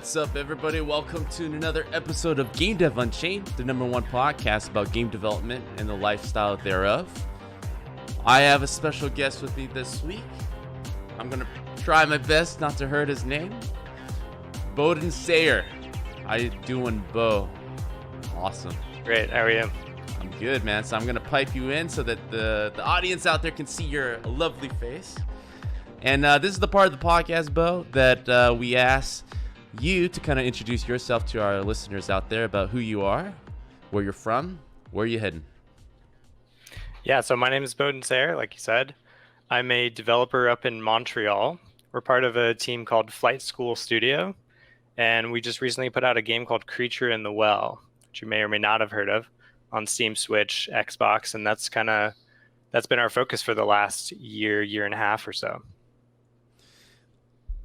What's up, everybody? Welcome to another episode of Game Dev Unchained, the #1 podcast about game development and the lifestyle thereof. I have a special guest with me this week. I'm going to try my best not to hurt his name. Bohdon Sayre. How you doing, Bo? Awesome. Great. How are you? I'm good, man. So I'm going to pipe you in so that the audience out there can see your lovely face. And this is the part of the podcast, Bo, that we ask you to kind of introduce yourself to our listeners out there about who you are, where you're from, where you're heading. Yeah, so my name is Bohdon Sayre, like you said. I'm a developer up in Montreal. We're part of a team called Flight School Studio, and we just recently put out a game called Creature in the Well, which you may or may not have heard of, on Steam, Switch, Xbox, and that's been our focus for the last year and a half or so.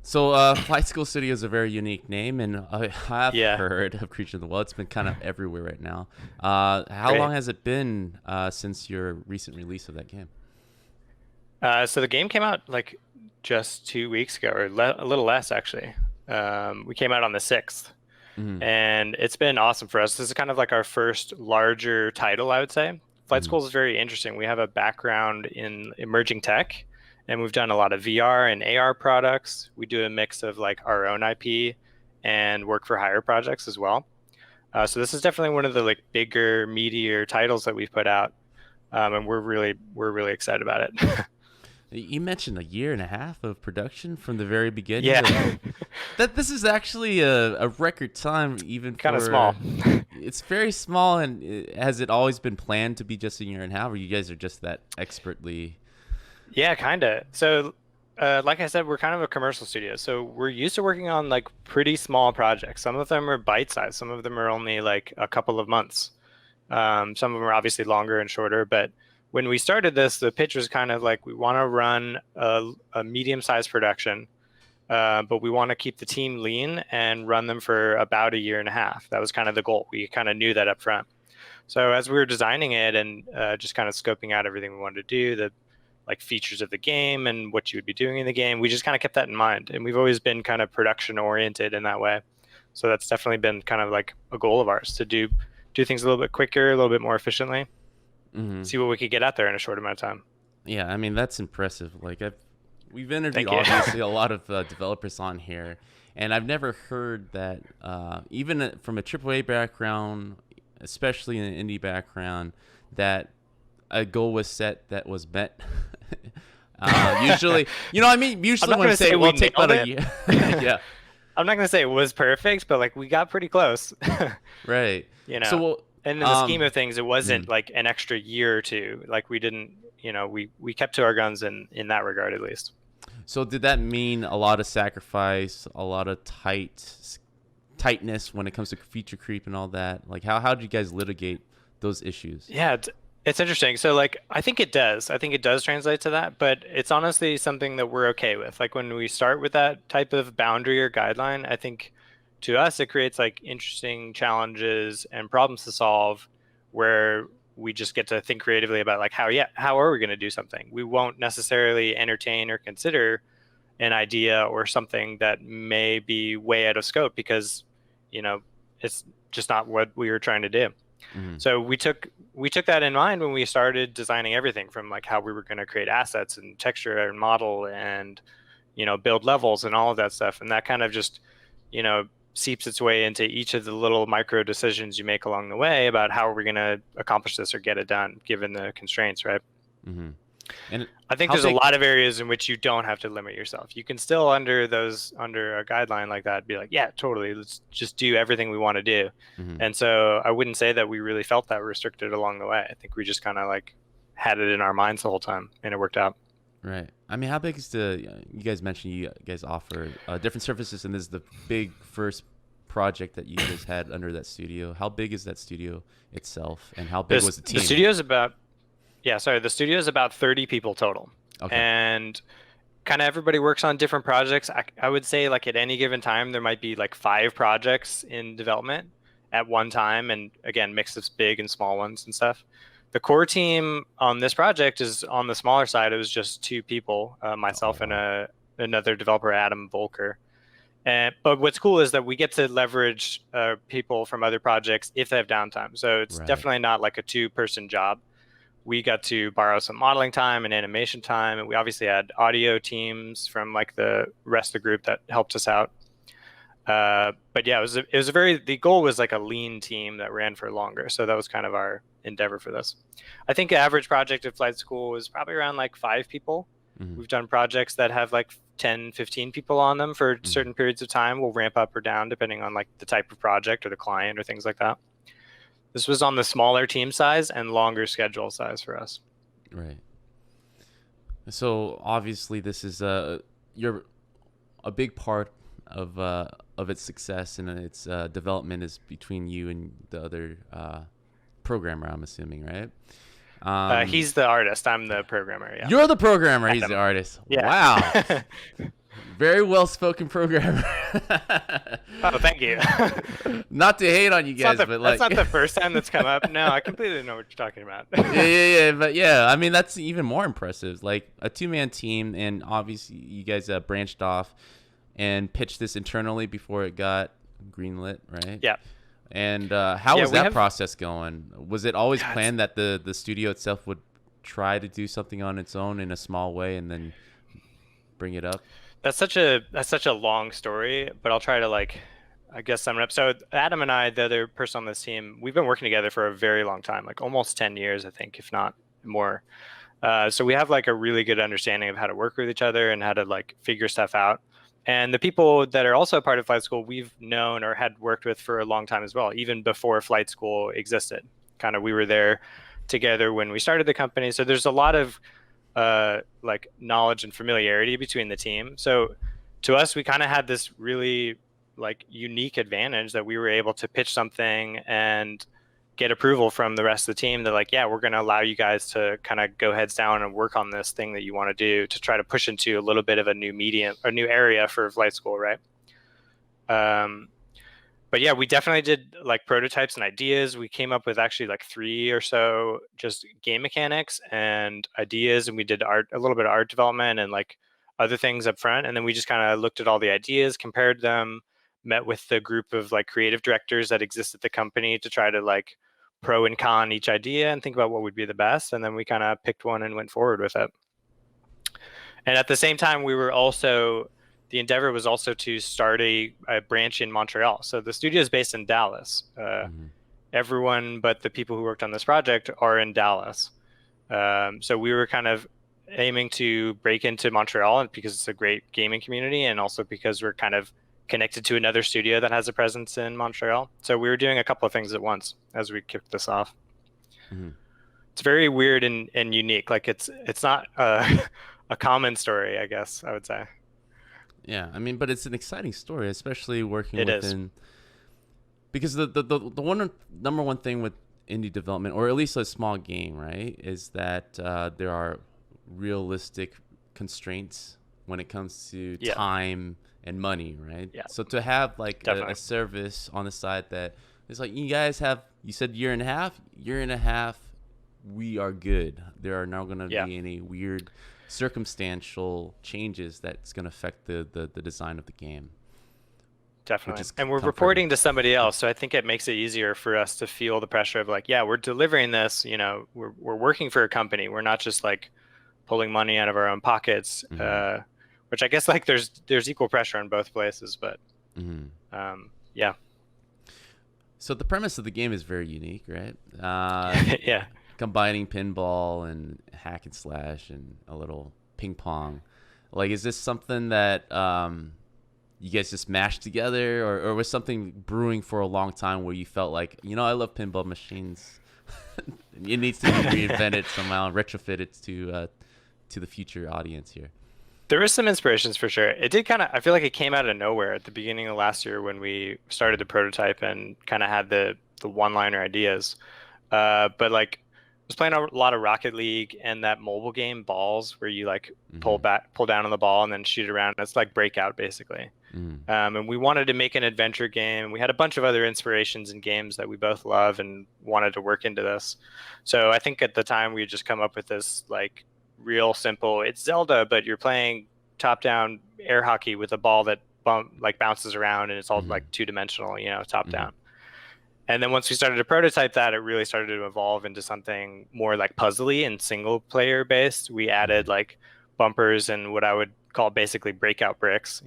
So Flight School Studio is a very unique name, and I have heard of Creature in the Well. It's been kind of everywhere right now. How long has it been since your recent release of that game? So the game came out like just 2 weeks ago, or a little less actually. We came out on the 6th, and it's been awesome for us. This is kind of like our first larger title, I would say. Flight School is very interesting. We have a background in emerging tech, and we've done a lot of VR and AR products. We do a mix of like our own IP and work for hire projects as well. So this is definitely one of the like bigger, meatier titles that we've put out, and we're really excited about it. You mentioned 1.5 years of production from the very beginning. Yeah, that this is actually a record time, even kind of small. It's very small, and has it always been planned to be just 1.5 years, or you guys are just that expertly? Yeah, kind of. So, like I said, we're kind of a commercial studio. So we're used to working on like pretty small projects. Some of them are bite-sized. Some of them are only like a couple of months. Some of them are obviously longer and shorter. But when we started this, the pitch was kind of like, we want to run a medium-sized production, but we want to keep the team lean and run them for about 1.5 years. That was kind of the goal. We kind of knew that up front. So as we were designing it and just kind of scoping out everything we wanted to do, the like features of the game and what you would be doing in the game, we just kind of kept that in mind. And we've always been kind of production oriented in that way. So that's definitely been kind of like a goal of ours, to do things a little bit quicker, a little bit more efficiently, see what we could get out there in a short amount of time. Yeah, I mean, that's impressive. Like we've interviewed obviously a lot of developers on here, and I've never heard that even from a AAA background, especially in an indie background, that a goal was set that was met. Usually, you know what I mean? Usually when I say we'll take about a year. Yeah. I'm not going to say it was perfect, but like we got pretty close. Right. You know, so, and in the scheme of things, it wasn't like an extra year or two. Like we didn't, you know, we kept to our guns in that regard, at least. So did that mean a lot of sacrifice, a lot of tightness when it comes to feature creep and all that? Like how did you guys litigate those issues? Yeah. It's interesting. So like, I think it does translate to that, but it's honestly something that we're okay with. Like when we start with that type of boundary or guideline, I think to us, it creates like interesting challenges and problems to solve where we just get to think creatively about like, how are we going to do something? We won't necessarily entertain or consider an idea or something that may be way out of scope because, you know, it's just not what we were trying to do. So we took that in mind when we started designing everything from like how we were going to create assets and texture and model and, you know, build levels and all of that stuff. And that kind of just, you know, seeps its way into each of the little micro decisions you make along the way about how are we going to accomplish this or get it done given the constraints, right? And I think there's a lot of areas in which you don't have to limit yourself. You can still under a guideline like that be like, yeah, totally, let's just do everything we want to do. And so I wouldn't say that we really felt that restricted along the way. I think we just kind of like had it in our minds the whole time and it worked out. Right. I mean, how big is you guys mentioned you guys offer different services, and this is the big first project that you guys had under that studio. How big is that studio itself, and how big was the team? The studio is about 30 people total. Okay. And kind of everybody works on different projects. I would say like at any given time, there might be like 5 projects in development at one time. And again, mix of big and small ones and stuff. The core team on this project is on the smaller side. It was just 2 people, myself and another developer, Adam Volker. But what's cool is that we get to leverage people from other projects if they have downtime. So it's Right. definitely not like a two-person job. We got to borrow some modeling time and animation time, and we obviously had audio teams from like the rest of the group that helped us out. But yeah, it was a very, the goal was like a lean team that ran for longer. So that was kind of our endeavor for this. I think the average project at flight school was probably around like 5 people. Mm-hmm. We've done projects that have like 10, 15 people on them for certain periods of time. We'll ramp up or down depending on like the type of project or the client or things like that. This was on the smaller team size and longer schedule size for us. Right. So obviously, this is you're a big part of its success and its development is between you and the other programmer. I'm assuming, right? He's the artist. I'm the programmer. Yeah. You're the programmer. He's the artist. Yeah. Wow. Very well-spoken programmer. Oh, thank you. Not to hate on you guys, but like that's not the first time that's come up. No, I completely know what you're talking about. yeah. But yeah, I mean that's even more impressive. Like a two-man team, and obviously you guys branched off and pitched this internally before it got greenlit, right? Yeah. And how was that process going? Was it always planned that the studio itself would try to do something on its own in a small way and then bring it up? That's such a long story, but I'll try to I guess sum it up. So Adam and I, the other person on this team, we've been working together for a very long time, like almost 10 years, I think, if not more. So we have like a really good understanding of how to work with each other and how to like figure stuff out. And the people that are also part of flight school, we've known or had worked with for a long time as well, even before flight school existed. Kind of, we were there together when we started the company. So there's a lot of like knowledge and familiarity between the team. So to us, we kind of had this really like unique advantage that we were able to pitch something and get approval from the rest of the team that like, yeah, we're going to allow you guys to kind of go heads down and work on this thing that you want to do to try to push into a little bit of a new medium or new area for flight school, right? But yeah, we definitely did like prototypes and ideas. We came up with actually like 3 or so just game mechanics and ideas, and we did a little bit of art development and like other things up front. And then we just kind of looked at all the ideas, compared them, met with the group of like creative directors that exist at the company to try to like pro and con each idea and think about what would be the best. And then we kind of picked one and went forward with it. And at the same time, the endeavor was also to start a branch in Montreal. So the studio is based in Dallas. Everyone but the people who worked on this project are in Dallas. So we were kind of aiming to break into Montreal because it's a great gaming community, and also because we're kind of connected to another studio that has a presence in Montreal. So we were doing a couple of things at once as we kicked this off. It's very weird and unique. Like it's not a common story, I guess I would say. Yeah, I mean, but it's an exciting story, especially working within. Because the number one thing with indie development, or at least a small game, right, is that there are realistic constraints when it comes to time and money, right? Yeah. So to have like a service on the side that it's like, you guys have, you said year and a half, we are good. There are not going to be any weird circumstantial changes that's going to affect the design of the game. Definitely. And we're reporting to somebody else, so I think it makes it easier for us to feel the pressure of like, yeah, we're delivering this, you know, we're working for a company. We're not just like pulling money out of our own pockets, which I guess like there's equal pressure in both places, but yeah. So the premise of the game is very unique, right? Yeah. Combining pinball and hack and slash and a little ping pong. Like, is this something that you guys just mashed together, or was something brewing for a long time where you felt like, you know, I love pinball machines. It needs to be reinvented somehow and retrofitted to the future audience here? There was some inspirations for sure. It did kind of, I feel like it came out of nowhere at the beginning of last year when we started the prototype and kind of had the one-liner ideas. But like, I was playing a lot of Rocket League and that mobile game Balls, where you like pull down on the ball and then shoot around. It's like Breakout basically. And we wanted to make an adventure game. We had a bunch of other inspirations in games that we both love and wanted to work into this. So I think at the time we had just come up with this like real simple, it's Zelda, but you're playing top-down air hockey with a ball that bounces around and it's all like 2-dimensional, top down. And then once we started to prototype that, it really started to evolve into something more like puzzly and single player based. We added like bumpers and what I would call basically breakout bricks,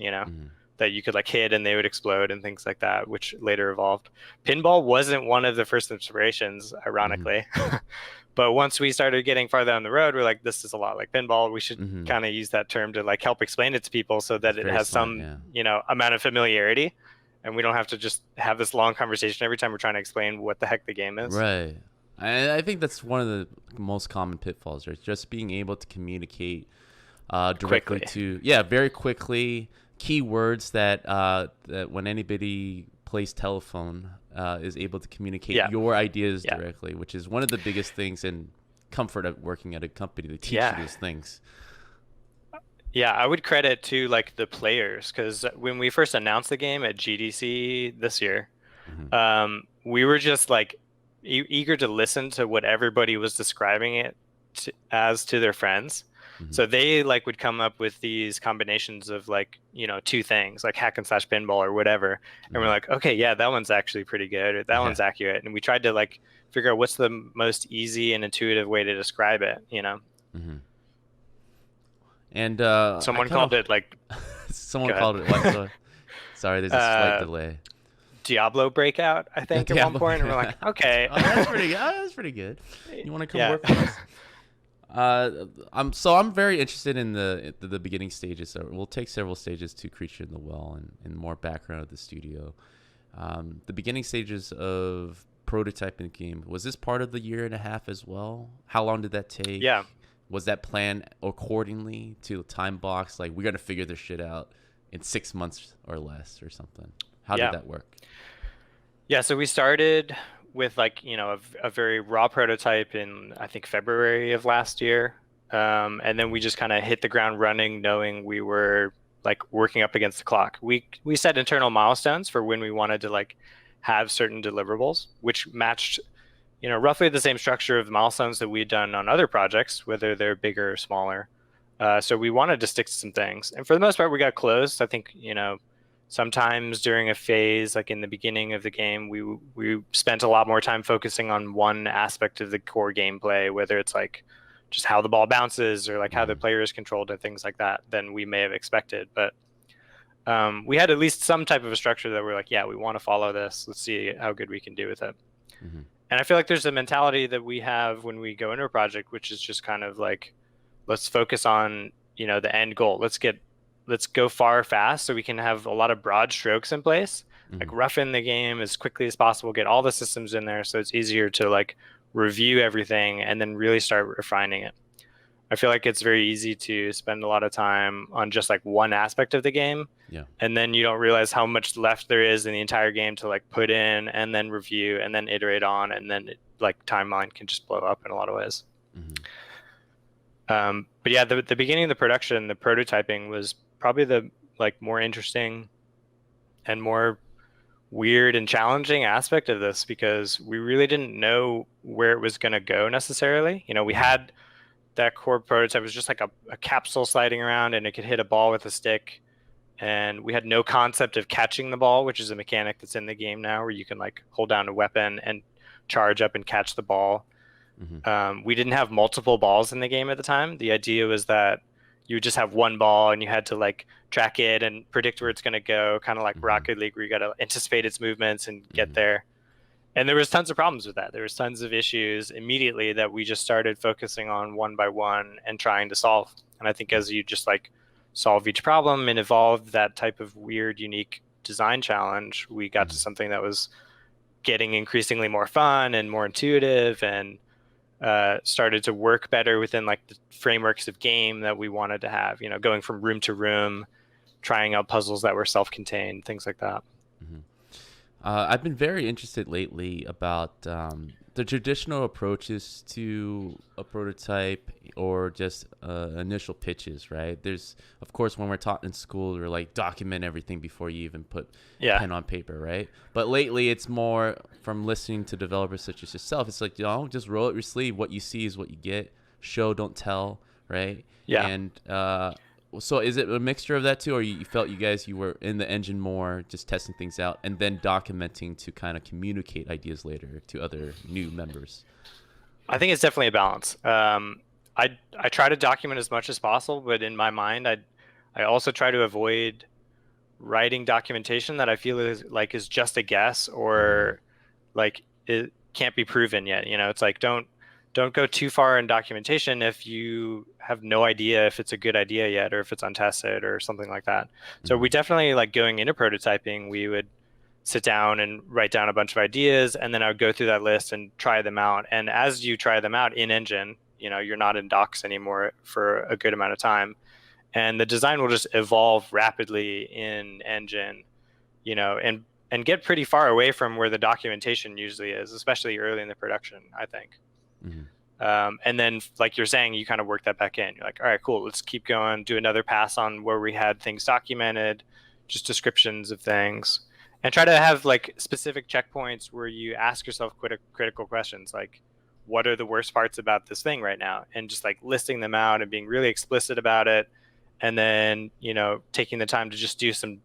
that you could like hit and they would explode and things like that, which later evolved. Pinball wasn't one of the first inspirations, ironically. But once we started getting farther down the road, we're like, this is a lot like pinball. We should kind of use that term to like help explain it to people so that it has some, amount of familiarity. And we don't have to just have this long conversation every time we're trying to explain what the heck the game is. Right. I think that's one of the most common pitfalls, right? Just being able to communicate directly very quickly. Keywords that when anybody plays telephone is able to communicate your ideas directly, which is one of the biggest things in comfort of working at a company to teach you these things. Yeah, I would credit to like the players, because when we first announced the game at GDC this year, we were just like eager to listen to what everybody was describing it as to their friends. So they like would come up with these combinations of like, two things like hack and slash pinball or whatever. And we're like, okay, yeah, that one's actually pretty good. Or that one's accurate. And we tried to like figure out what's the most easy and intuitive way to describe it, And someone called it like someone called it what? Sorry, there's a slight delay. Diablo Breakout, I think, at one point. And we're like, okay. That's pretty good. That's pretty good. You want to come work with us? I'm very interested in the beginning stages. So we'll take several stages to Creature in the Well and more background of the studio. The beginning stages of prototyping the game, was this part of the year and a half as well? How long did that take? Yeah. Was that planned accordingly to time box? Like, we're going to figure this shit out in 6 months or less or something. How did that work? Yeah, so we started with like, a very raw prototype in, I think, February of last year. And then we just kind of hit the ground running, knowing we were like working up against the clock. We set internal milestones for when we wanted to like have certain deliverables, which matched roughly the same structure of the milestones that we'd done on other projects, whether they're bigger or smaller. So we wanted to stick to some things. And for the most part, we got close. I think, sometimes during a phase, like in the beginning of the game, we spent a lot more time focusing on one aspect of the core gameplay, whether it's like just how the ball bounces or like how the player is controlled and things like that, than we may have expected. But we had at least some type of a structure that we're like, yeah, we want to follow this. Let's see how good we can do with it. And I feel like there's a mentality that we have when we go into a project, which is just kind of like, let's focus on, the end goal. Let's go far fast so we can have a lot of broad strokes in place, like roughen the game as quickly as possible, get all the systems in there so it's easier to like review everything and then really start refining it. I feel like it's very easy to spend a lot of time on just like one aspect of the game. Yeah. And then you don't realize how much left there is in the entire game to like put in and then review and then iterate on. And then like timeline can just blow up in a lot of ways. But yeah, the beginning of the production, the prototyping was probably the like more interesting and more weird and challenging aspect of this, because we really didn't know where it was going to go necessarily. We had that core prototype was just like a capsule sliding around and it could hit a ball with a stick. And we had no concept of catching the ball, which is a mechanic that's in the game now where you can like hold down a weapon and charge up and catch the ball. We didn't have multiple balls in the game at the time. The idea was that you would just have one ball and you had to like track it and predict where it's going to go, kind of like Rocket League, where you got to anticipate its movements and get there. And there was tons of problems with that. There was tons of issues immediately that we just started focusing on one by one and trying to solve. And I think as you just like solve each problem and evolve that type of weird, unique design challenge, we got to something that was getting increasingly more fun and more intuitive and started to work better within like the frameworks of game that we wanted to have, going from room to room, trying out puzzles that were self-contained, things like that. I've been very interested lately about the traditional approaches to a prototype or just initial pitches, right? There's, of course, when we're taught in school, we're like, document everything before you even put pen on paper, right? But lately, it's more from listening to developers such as yourself. It's like, just roll up your sleeve. What you see is what you get. Show, don't tell, right? Yeah. And So is it a mixture of that too, or you felt you were in the engine more, just testing things out, and then documenting to kind of communicate ideas later to other new members? I think it's definitely a balance. I try to document as much as possible, but in my mind, I also try to avoid writing documentation that I feel is just a guess Mm-hmm. or like it can't be proven yet. It's like don't go too far in documentation if you have no idea if it's a good idea yet or if it's untested or something like that. So Mm-hmm. we definitely like going into prototyping, we would sit down and write down a bunch of ideas, and then I would go through that list and try them out. And as you try them out in engine, you're not in docs anymore for a good amount of time, and the design will just evolve rapidly in engine, and get pretty far away from where the documentation usually is, especially early in the production, I think. Mm-hmm. And then, like you're saying, you kind of work that back in. You're like, all right, cool, let's keep going, do another pass on where we had things documented, just descriptions of things, and try to have like specific checkpoints where you ask yourself critical questions like, what are the worst parts about this thing right now? And just like listing them out and being really explicit about it. And then, taking the time to just do some,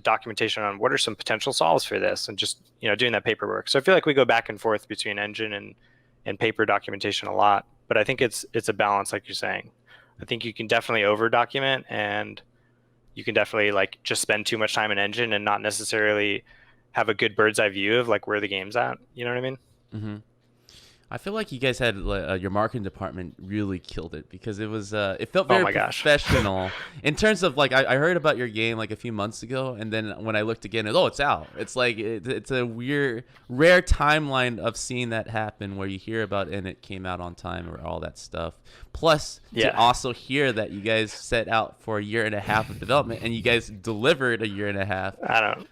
documentation on what are some potential solves for this, and just, doing that paperwork. So I feel like we go back and forth between engine and paper documentation a lot, but I think it's a balance, like you're saying. I think you can definitely over document, and you can definitely like just spend too much time in engine and not necessarily have a good bird's eye view of like where the game's at. You know what I mean? Mm-hmm. I feel like you guys had your marketing department really killed it, because it felt Oh very my gosh. professional in terms of like I heard about your game like a few months ago, and then when I looked again, it's out. It's like it's a weird rare timeline of seeing that happen, where you hear about and it came out on time or all that stuff. Plus to Yeah. also hear that you guys set out for a year and a half of development, and you guys delivered a year and a half. I don't.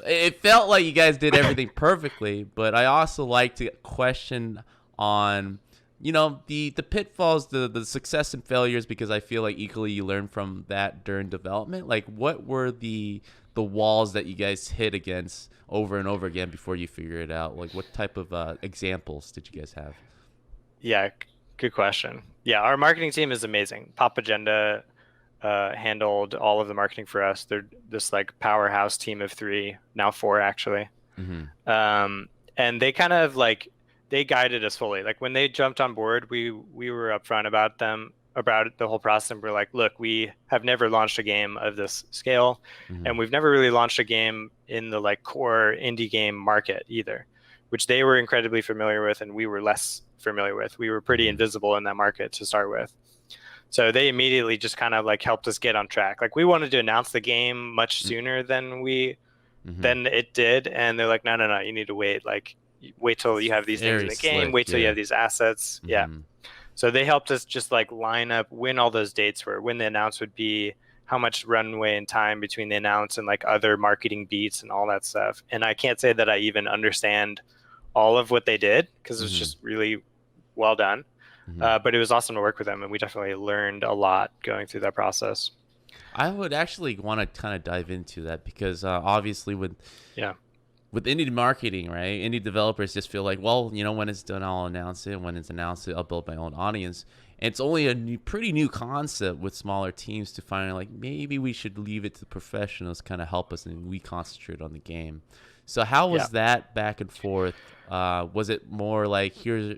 It felt like you guys did everything perfectly, but I also like to question on the pitfalls, the success and failures, because I feel like equally you learn from that during development. Like, what were the walls that you guys hit against over and over again before you figure it out? Like, what type of examples did you guys have? Yeah, good question. Yeah, our marketing team is amazing. Pop Agenda handled all of the marketing for us. They're this like powerhouse team of 3, now 4 actually. Mm-hmm. And they kind of like they guided us fully. Like when they jumped on board, we were upfront about the whole process, and we're like, look, we have never launched a game of this scale, Mm-hmm. and we've never really launched a game in the like core indie game market either, which they were incredibly familiar with and we were less familiar with. We were pretty Mm-hmm. invisible in that market to start with. So they immediately just kind of like helped us get on track. Like we wanted to announce the game much sooner Mm-hmm. than it did, and they're like, no, you need to wait. Like wait till you have these things in Very the game. slick, Wait till you yeah. have these assets. Yeah. Mm-hmm. So they helped us just like line up when all those dates were, when the announce would be, how much runway and time between the announce and like other marketing beats and all that stuff. And I can't say that I even understand all of what they did, because it was Mm-hmm. just really well done. Mm-hmm. But it was awesome to work with them, and we definitely learned a lot going through that process. I would actually want to kind of dive into that, because obviously Yeah. with indie marketing, right? Indie developers just feel like, well, when it's done, I'll announce it. When it's announced, I'll build my own audience. And it's only a pretty new concept with smaller teams to find like maybe we should leave it to the professionals, kind of help us, and we concentrate on the game. So how was that back and forth? Was it more like here's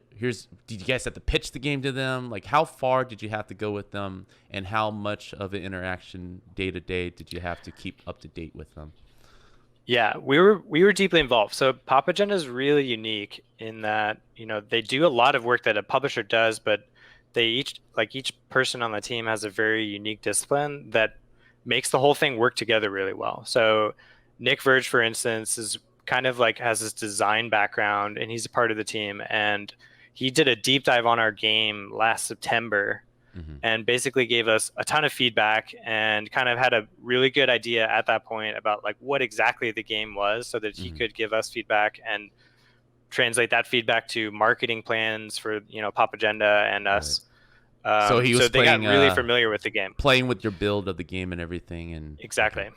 did you guys have to pitch the game to them? Like how far did you have to go with them, and how much of an interaction day to day did you have to keep up to date with them? Yeah, we were deeply involved. So Pop Agenda is really unique in that, they do a lot of work that a publisher does, but they each person on the team has a very unique discipline that makes the whole thing work together really well. So Nick Verge, for instance, is kind of like has this design background, and he's a part of the team, and he did a deep dive on our game last September Mm-hmm. and basically gave us a ton of feedback, and kind of had a really good idea at that point about like what exactly the game was, so that he Mm-hmm. could give us feedback and translate that feedback to marketing plans for Pop Agenda and Right. us. So he was So they got playing really familiar with the game. playing with your build of the game and everything, and okay. Exactly.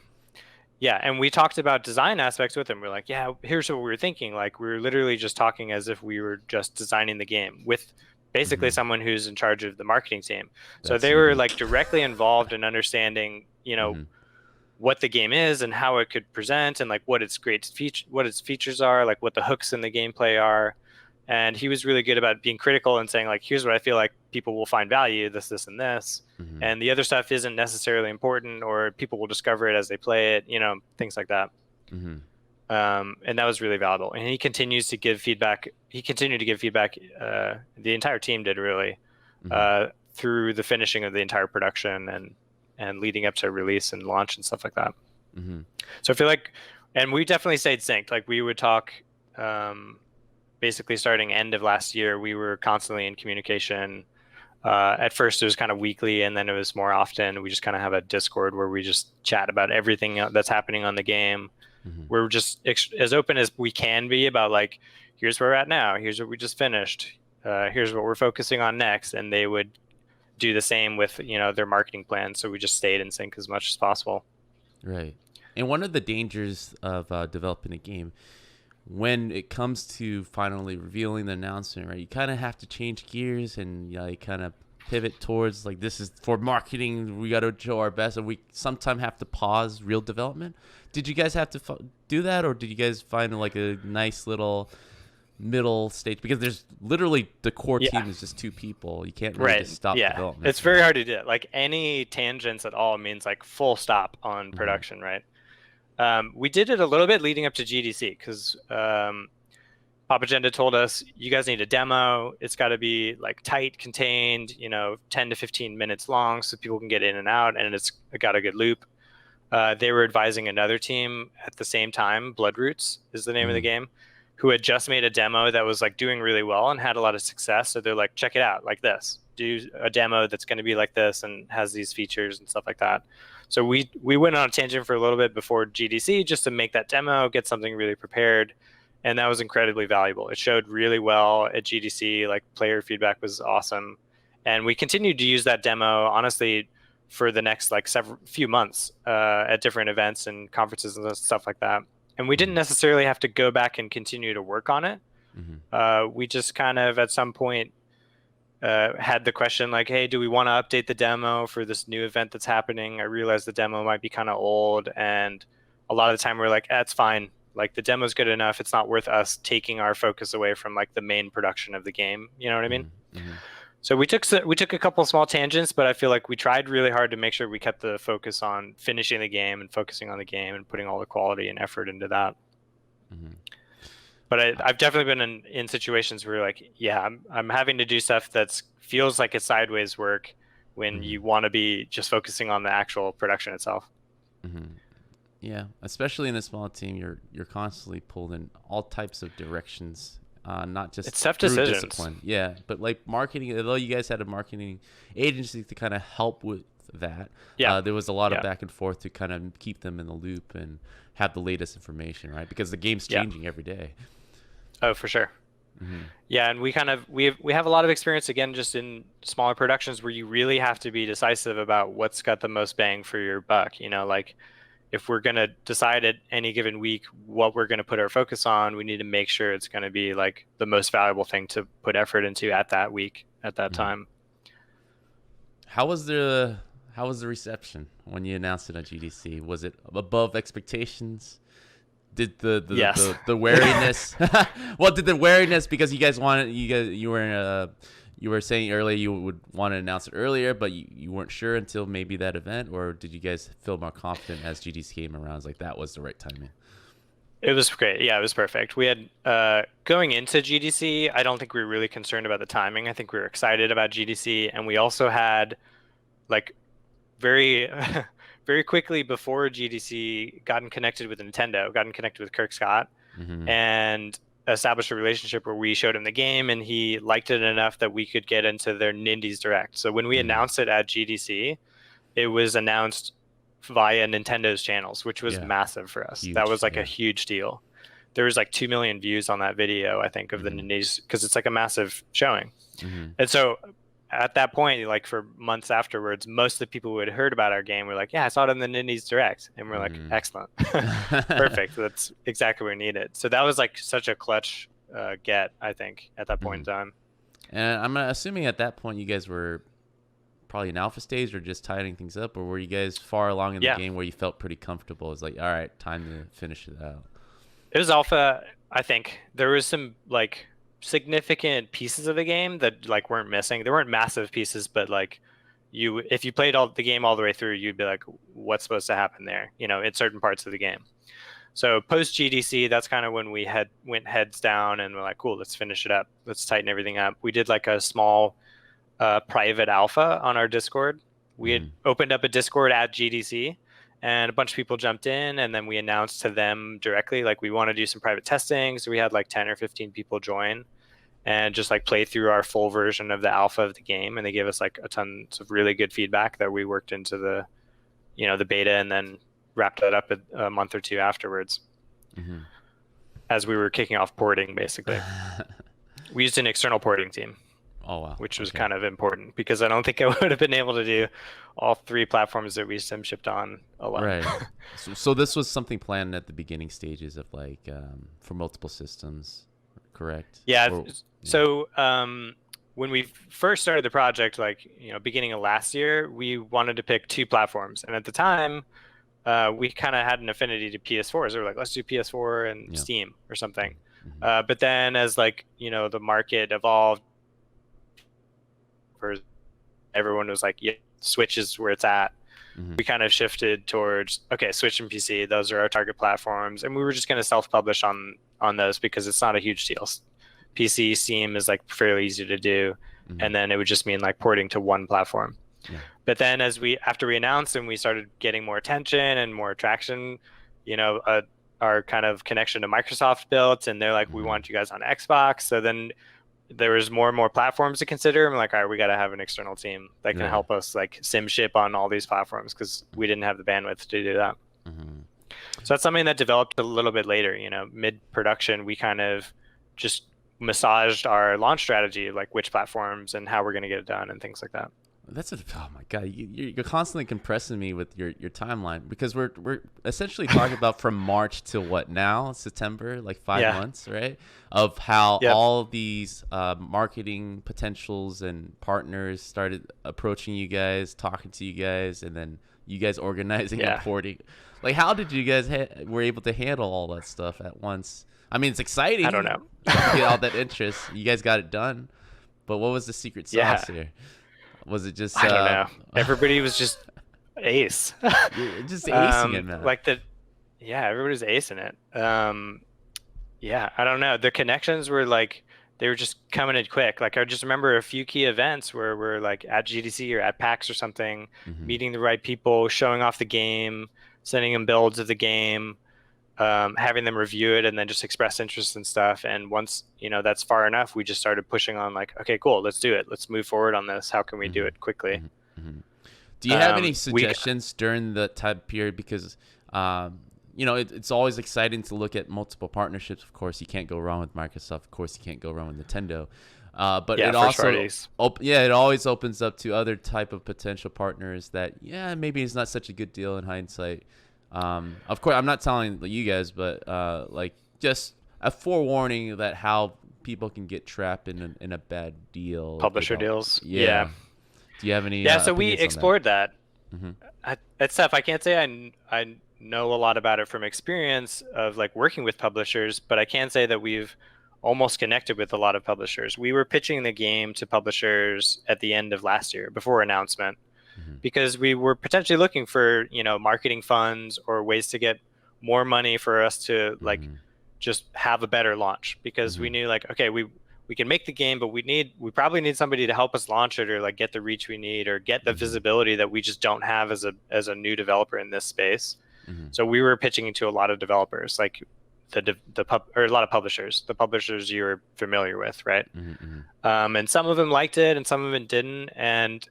Yeah, and we talked about design aspects with him. We're like, yeah, here's what we were thinking. Like we were literally just talking as if we were just designing the game with basically someone who's in charge of the marketing team. So That's they were unique. like directly involved in understanding, what the game is and how it could present and like what its features are, like what the hooks in the gameplay are. And he was really good about being critical and saying like, here's what I feel like people will find value, this, and this. And the other stuff isn't necessarily important, or people will discover it as they play it, things like that. And that was really valuable. And he continues to give feedback. He continued to give feedback. The entire team did really through the finishing of the entire production and leading up to release and launch and stuff like that. So I feel like, and we definitely stayed synced. Like we would talk, basically starting end of last year, we were constantly in communication. At first it was kind of weekly, and then it was more often. We just kind of have a Discord where we just chat about everything that's happening on the game. We're just as open as we can be about like, here's where we're at now, here's what we just finished, here's what we're focusing on next. And they would do the same with their marketing plans. So we just stayed in sync as much as possible. Right. And one of the dangers of developing a game, when it comes to finally revealing the announcement, right, you kind of have to change gears and kind of pivot towards like, this is for marketing, we got to show our best, and we sometimes have to pause real development. Did you guys have to do that, or did you guys find like a nice little middle stage? Because there's literally the core team is just 2 people. You can't really just stop development. It's very hard to do it. Like any tangents at all means like full stop on production, right? We did it a little bit leading up to GDC because Pop Agenda told us, you guys need a demo. It's got to be like tight, contained, 10 to 15 minutes long so people can get in and out, and it's got a good loop. They were advising another team at the same time, Bloodroots is the name of the game, who had just made a demo that was like doing really well and had a lot of success. So they're like, check it out, like this. Do a demo that's going to be like this and has these features and stuff like that. So we went on a tangent for a little bit before GDC just to make that demo, get something really prepared. And that was incredibly valuable. It showed really well at GDC, like player feedback was awesome. And we continued to use that demo, honestly, for the next like few months at different events and conferences and stuff like that. And we didn't necessarily have to go back and continue to work on it. We just kind of at some point had the question like, hey, do we want to update the demo for this new event that's happening? I realized the demo might be kind of old, and a lot of the time we're like, that's fine. Like the demo's good enough. It's not worth us taking our focus away from like the main production of the game. You know what I mean? So we took a couple of small tangents, but I feel like we tried really hard to make sure we kept the focus on finishing the game and focusing on the game and putting all the quality and effort into that. But I've definitely been in situations where like, I'm having to do stuff that feels like it's sideways work when you want to be just focusing on the actual production itself. Yeah, especially in a small team, you're constantly pulled in all types of directions. Not just it's tough decisions. Discipline. Yeah, but like marketing, although you guys had a marketing agency to kind of help with that, there was a lot of back and forth to kind of keep them in the loop and have the latest information, right? Because the game's changing every day. Oh, for sure. Yeah, and we have a lot of experience again just in smaller productions where you really have to be decisive about what's got the most bang for your buck. Like if we're going to decide at any given week what we're going to put our focus on, we need to make sure it's going to be like the most valuable thing to put effort into at that week, at that time. How was the reception when you announced it at GDC? Was it above expectations? Did the wariness? Well, did the wariness, because you were saying earlier you would want to announce it earlier, but you weren't sure until maybe that event, or did you guys feel more confident as GDC came around? It's like that was the right timing. It was great. Yeah, it was perfect. We had going into GDC, I don't think we were really concerned about the timing. I think we were excited about GDC, and we also had like very very quickly before GDC gotten connected with Nintendo, gotten connected with Kirk Scott, and established a relationship where we showed him the game and he liked it enough that we could get into their Nindies Direct. So when we announced it at GDC, it was announced via Nintendo's channels, which was massive for us. That was like a huge deal. There was like 2 million views on that video, I think, of the Nindies, because it's like a massive showing. And so at that point, like for months afterwards, most of the people who had heard about our game were like, yeah, I saw it in the Nindies Direct. And we're like, excellent. Perfect. That's exactly what we needed. So that was like such a clutch get, I think, at that point in time. And I'm assuming at that point you guys were probably in alpha stage or just tightening things up, or were you guys far along in the Yeah, game where you felt pretty comfortable? It's like, all right, time to finish it out. it was alpha. I think there was some like significant pieces of the game that like weren't missing. There weren't massive pieces, but like if you played all the game all the way through, you'd be like, what's supposed to happen there? In certain parts of the game. So post GDC, that's kind of when we went heads down and we're like, cool, let's finish it up. Let's tighten everything up. We did like a small private alpha on our Discord. We had opened up a Discord at GDC, and a bunch of people jumped in, and then we announced to them directly, like, we want to do some private testing. So we had like 10 or 15 people join and just like play through our full version of the alpha of the game. And they gave us like a ton of really good feedback that we worked into the beta, and then wrapped that up a month or two afterwards as we were kicking off porting, basically. We used an external porting team. Oh, wow. Which was kind of important because I don't think I would have been able to do all 3 platforms that we sim shipped on alone. Right. So this was something planned at the beginning stages of like for multiple systems, correct? Yeah. So when we first started the project, like, beginning of last year, we wanted to pick 2 platforms. And at the time, we kind of had an affinity to PS4. So we were like, let's do PS4 and Steam or something. But then as like, the market evolved, everyone was like, yeah, Switch is where it's at. We kind of shifted towards, okay, Switch and PC, those are our target platforms. And we were just going to self-publish on those because it's not a huge deal. PC, Steam is like fairly easy to do. And then it would just mean like porting to one platform. But then after we announced and we started getting more attention and more traction, our kind of connection to Microsoft built, and they're like, we want you guys on Xbox. So then there was more and more platforms to consider. I'm like, all right, we got to have an external team that can help us like sim ship on all these platforms because we didn't have the bandwidth to do that. So that's something that developed a little bit later. Mid-production, we kind of just massaged our launch strategy, like which platforms and how we're going to get it done and things like that. Oh my god, you're constantly compressing me with your timeline because we're essentially talking about from March to what now, September, like 5 months, right? Of how all these marketing potentials and partners started approaching you guys, talking to you guys, and then you guys organizing and porting. Like, how did you guys were able to handle all that stuff at once? I mean, it's exciting. I don't know. To get all that interest. You guys got it done, but what was the secret sauce here? Was it just? I don't know. Everybody was just ace. Just acing it, man. Everybody's acing it. I don't know. The connections were like they were just coming in quick. Like I just remember a few key events where we're like at GDC or at PAX or something, meeting the right people, showing off the game, sending them builds of the game, having them review it, and then just express interest and stuff. And once that's far enough, we just started pushing on like, okay, cool, let's do it. Let's move forward on this. How can we do it quickly? Do you have any suggestions during the time period? Because it's always exciting to look at multiple partnerships. Of course, you can't go wrong with Microsoft. Of course, you can't go wrong with Nintendo. But it also, it always opens up to other type of potential partners that, maybe it's not such a good deal in hindsight. Of course, I'm not telling you guys, but like just a forewarning that how people can get trapped in a bad deal. Publisher deals. Yeah. Do you have any? So we explored that. It's tough. I can't say I know a lot about it from experience of like working with publishers, but I can say that we've almost connected with a lot of publishers. We were pitching the game to publishers at the end of last year before announcement. Because we were potentially looking for, marketing funds or ways to get more money for us to like just have a better launch. Because we knew like, okay, we can make the game, but we probably need somebody to help us launch it or like get the reach we need or get the visibility that we just don't have as a new developer in this space. So we were pitching to a lot of developers, like or a lot of publishers, the publishers you're familiar with, right? And some of them liked it and some of them didn't. And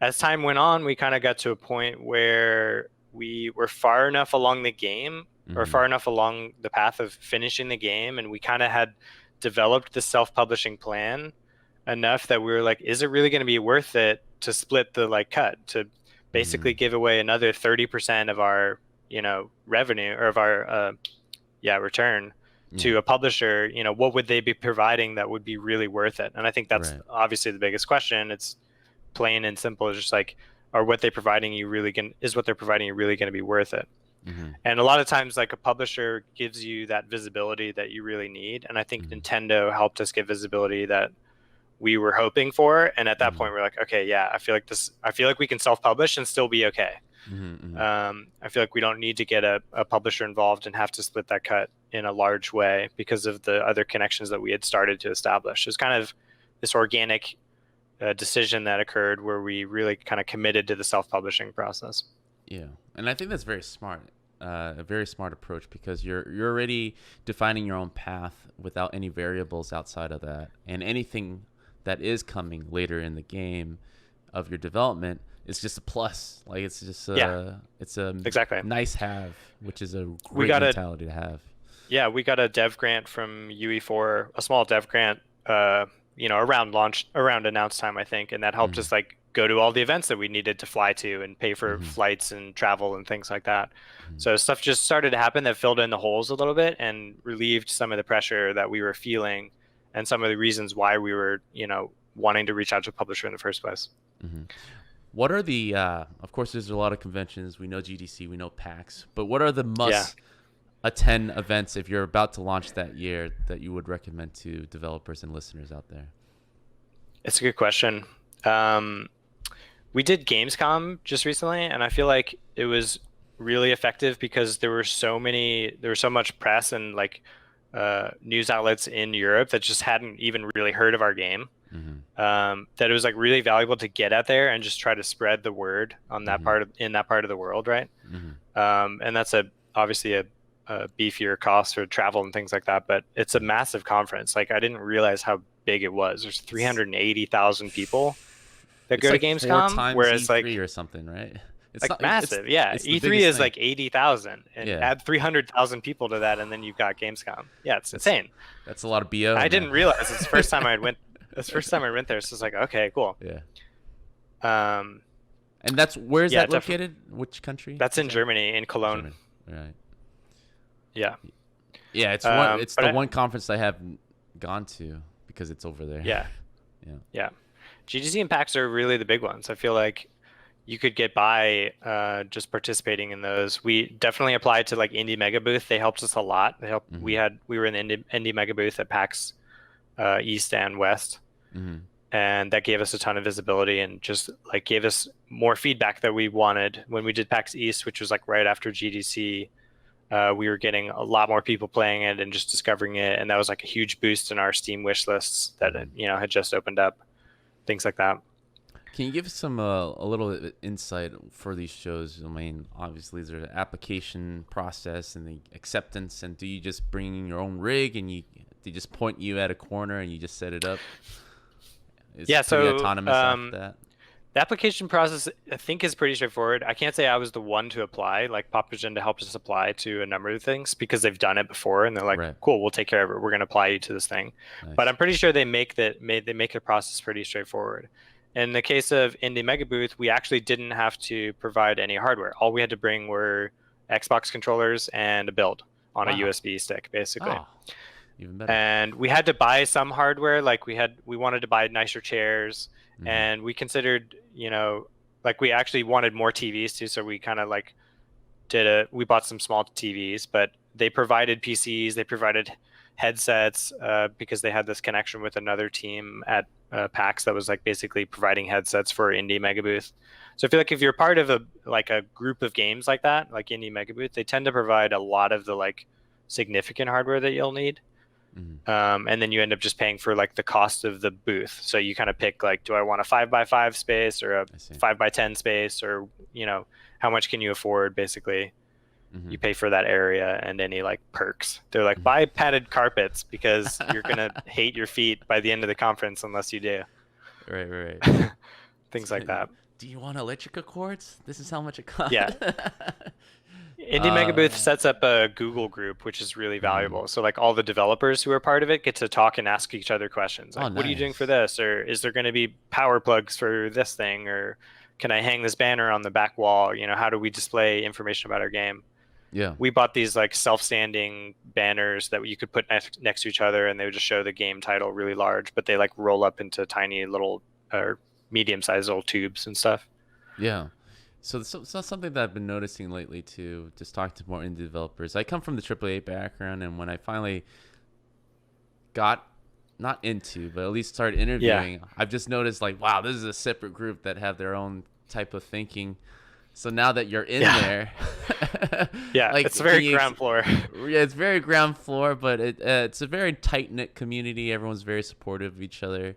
as time went on, we kind of got to a point where we were far enough along the game or far enough along the path of finishing the game. And we kind of had developed the self-publishing plan enough that we were like, is it really going to be worth it to split the like cut to basically give away another 30% of our, revenue or of our, return to a publisher, what would they be providing that would be really worth it? And I think that's obviously the biggest question. It's plain and simple. It's just like, are what they're providing you really going to be worth it? And a lot of times, like, a publisher gives you that visibility that you really need. And I think Nintendo helped us get visibility that we were hoping for. And at that point, we're like, okay, yeah, I feel like we can self-publish and still be okay. I feel like we don't need to get a publisher involved and have to split that cut in a large way because of the other connections that we had started to establish. It was kind of this organic decision that occurred where we really kind of committed to the self-publishing process. Yeah, and I think that's very smart. A very smart approach, because you're already defining your own path without any variables outside of that, and anything that is coming later in the game of your development is just a plus. Like, it's just it's a exactly nice have, which is a great mentality to have. Yeah, we got a dev grant from UE4, a small dev grant, around announce time, I think, and that helped us like go to all the events that we needed to fly to and pay for flights and travel and things like that. So stuff just started to happen that filled in the holes a little bit and relieved some of the pressure that we were feeling and some of the reasons why we were, wanting to reach out to a publisher in the first place. What are the, of course, there's a lot of conventions. We know GDC, we know PAX, but what are the must-attend events if you're about to launch that year that you would recommend to developers and listeners out there? It's a good question. We did Gamescom just recently, and I feel like it was really effective because there was so much press and like news outlets in Europe that just hadn't even really heard of our game. That it was like really valuable to get out there and just try to spread the word on that in that part of the world, right? And that's obviously a beefier cost for travel and things like that, but it's a massive conference. Like, I didn't realize how big it was. There's 380,000 people that go to Gamescom, whereas E3 like or something, right? It's like massive. It's E3 is like 80,000, and add 300,000 people to that, and then you've got Gamescom. Yeah, it's insane. That's a lot of BO. I didn't realize it's the first time I went. That's the first time I went there, so it's like, okay, cool. Yeah. And where is that located? Which country? That's in Germany, in Cologne. Right. Yeah. Yeah, it's the one conference I haven't gone to because it's over there. Yeah. GDC and PAX are really the big ones. I feel like you could get by just participating in those. We definitely applied to like Indie Mega Booth. They helped us a lot. They helped. We were in the Indie Mega Booth at PAX East and West, and that gave us a ton of visibility and just like gave us more feedback that we wanted. When we did PAX East, which was like right after GDC, we were getting a lot more people playing it and just discovering it, and that was like a huge boost in our Steam wish lists that had just opened up, things like that. Can you give us some a little insight for these shows? I mean, obviously there's an application process and the acceptance, and do you just bring in your own rig and they just point you at a corner and you just set it up? So autonomous after that. The application process, I think, is pretty straightforward. I can't say I was the one to apply. Like, Pop Agenda helped us apply to a number of things because they've done it before, and they're like, cool, we'll take care of it. We're going to apply you to this thing. Nice. But I'm pretty sure they make the process pretty straightforward. In the case of Indie Mega Booth, we actually didn't have to provide any hardware. All we had to bring were Xbox controllers and a build on a USB stick, basically. Oh, even better. And we had to buy some hardware. Like, we wanted to buy nicer chairs. And we considered, like, we actually wanted more TVs too. So we kind of like we bought some small TVs, but they provided PCs, they provided headsets because they had this connection with another team at PAX that was like basically providing headsets for Indie Mega Booth. So I feel like if you're part of a group of games like that, like Indie Mega Booth, they tend to provide a lot of the like significant hardware that you'll need. And then you end up just paying for like the cost of the booth. So you kind of pick like, do I want a 5x5 space or a 5x10 space, or how much can you afford? Basically, you pay for that area and any like perks. They're like, buy padded carpets because you're gonna hate your feet by the end of the conference unless you do. Right. Things like that. Do you want electrical cords? This is how much it costs. Yeah. Indie Mega Booth sets up a Google group, which is really valuable. So like all the developers who are part of it get to talk and ask each other questions. Like, what are you doing for this? Or is there going to be power plugs for this thing? Or can I hang this banner on the back wall? How do we display information about our game? Yeah. we bought these like self-standing banners that you could put next to each other, and they would just show the game title really large, but they like roll up into tiny little or medium-sized little tubes and stuff. Yeah. So something that I've been noticing lately too, just talking to more indie developers. I come from the AAA background, and when I finally got not into, but at least started Yeah. interviewing, I've just noticed like, wow, this is a separate group that have their own type of thinking. So now that you're in Yeah. there, Yeah. like, It's very can you ground floor. yeah, it's very ground floor, but it's a very tight knit community. Everyone's very supportive of each other.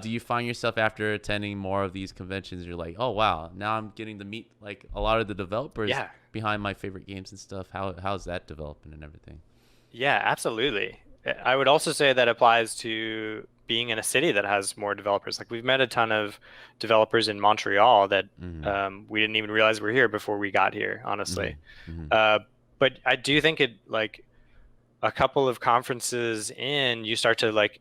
Do you find yourself after attending more of these conventions, you're like, oh wow, now I'm getting to meet like a lot of the developers Yeah. behind my favorite games and stuff. How's that developing and everything? Yeah, absolutely. I would also say that applies to being in a city that has more developers. Like we've met a ton of developers in Montreal that Mm-hmm. we didn't even realize were here before we got here, honestly. Mm-hmm. Mm-hmm. Uh, but I do think it like a couple of conferences in, you start to like,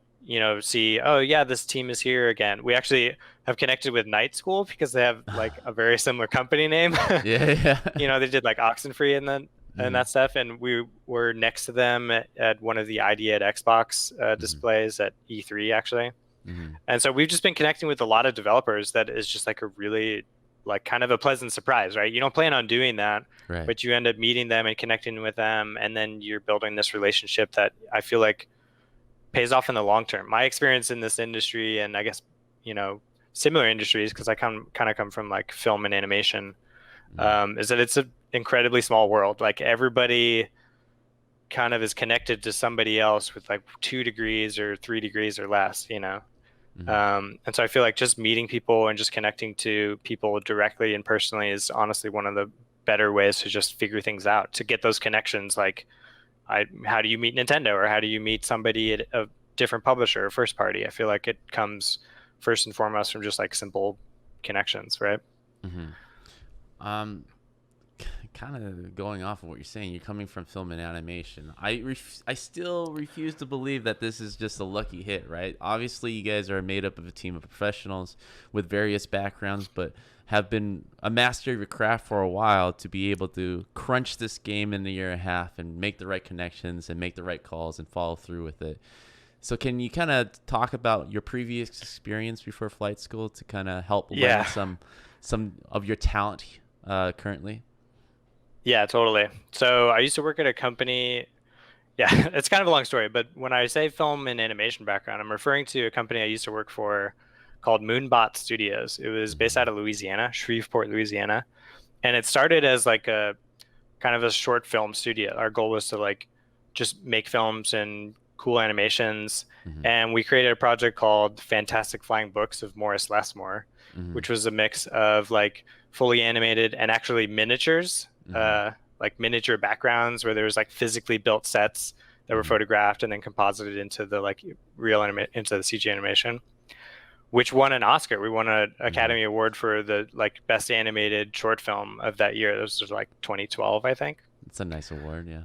see, oh yeah, this team is here again. We actually have connected with Night School because they have like a very similar company name. Yeah, yeah. They did like Oxenfree and Mm-hmm. that stuff, and we were next to them at one of the ID at Xbox Mm-hmm. displays at E3 actually. Mm-hmm. And so we've just been connecting with a lot of developers that is just like a really like kind of a pleasant surprise, right? You don't plan on doing that, Right. but you end up meeting them and connecting with them, and then you're building this relationship that I feel like pays off in the long term. My experience in this industry, and I guess, similar industries, because I kind of come from like film and animation, Mm-hmm. is that it's an incredibly small world. Like everybody kind of is connected to somebody else with like 2 degrees or 3 degrees or less. Mm-hmm. And so I feel like just meeting people and just connecting to people directly and personally is honestly one of the better ways to just figure things out, to get those connections. Like, how do you meet Nintendo, or how do you meet somebody at a different publisher or first party? I feel like it comes first and foremost from just like simple connections, right? Mm-hmm. Um, kind of going off of what you're saying, you're coming from film and animation. I still refuse to believe that this is just a lucky hit, right? Obviously, you guys are made up of a team of professionals with various backgrounds, but have been a master of your craft for a while to be able to crunch this game in a year and a half and make the right connections and make the right calls and follow through with it. So can you kind of talk about your previous experience before flight school to kind of help lend Yeah. some of your talent currently? Yeah, totally. So I used to work at a company. Yeah, it's kind of a long story, but when I say film and animation background, I'm referring to a company I used to work for called Moonbot Studios. It was based Mm-hmm. out of Louisiana, Shreveport, Louisiana. And it started as like a kind of a short film studio. Our goal was to like just make films and cool animations. Mm-hmm. And we created a project called Fantastic Flying Books of Morris Lessmore, Mm-hmm. which was a mix of like fully animated and actually miniatures, Mm-hmm. like miniature backgrounds where there was like physically built sets that were Mm-hmm. photographed and then composited into the like into the CG animation, which won an Oscar. We won an Mm-hmm. Academy Award for the like best animated short film of that year. This was like 2012, I think. It's a nice award, yeah.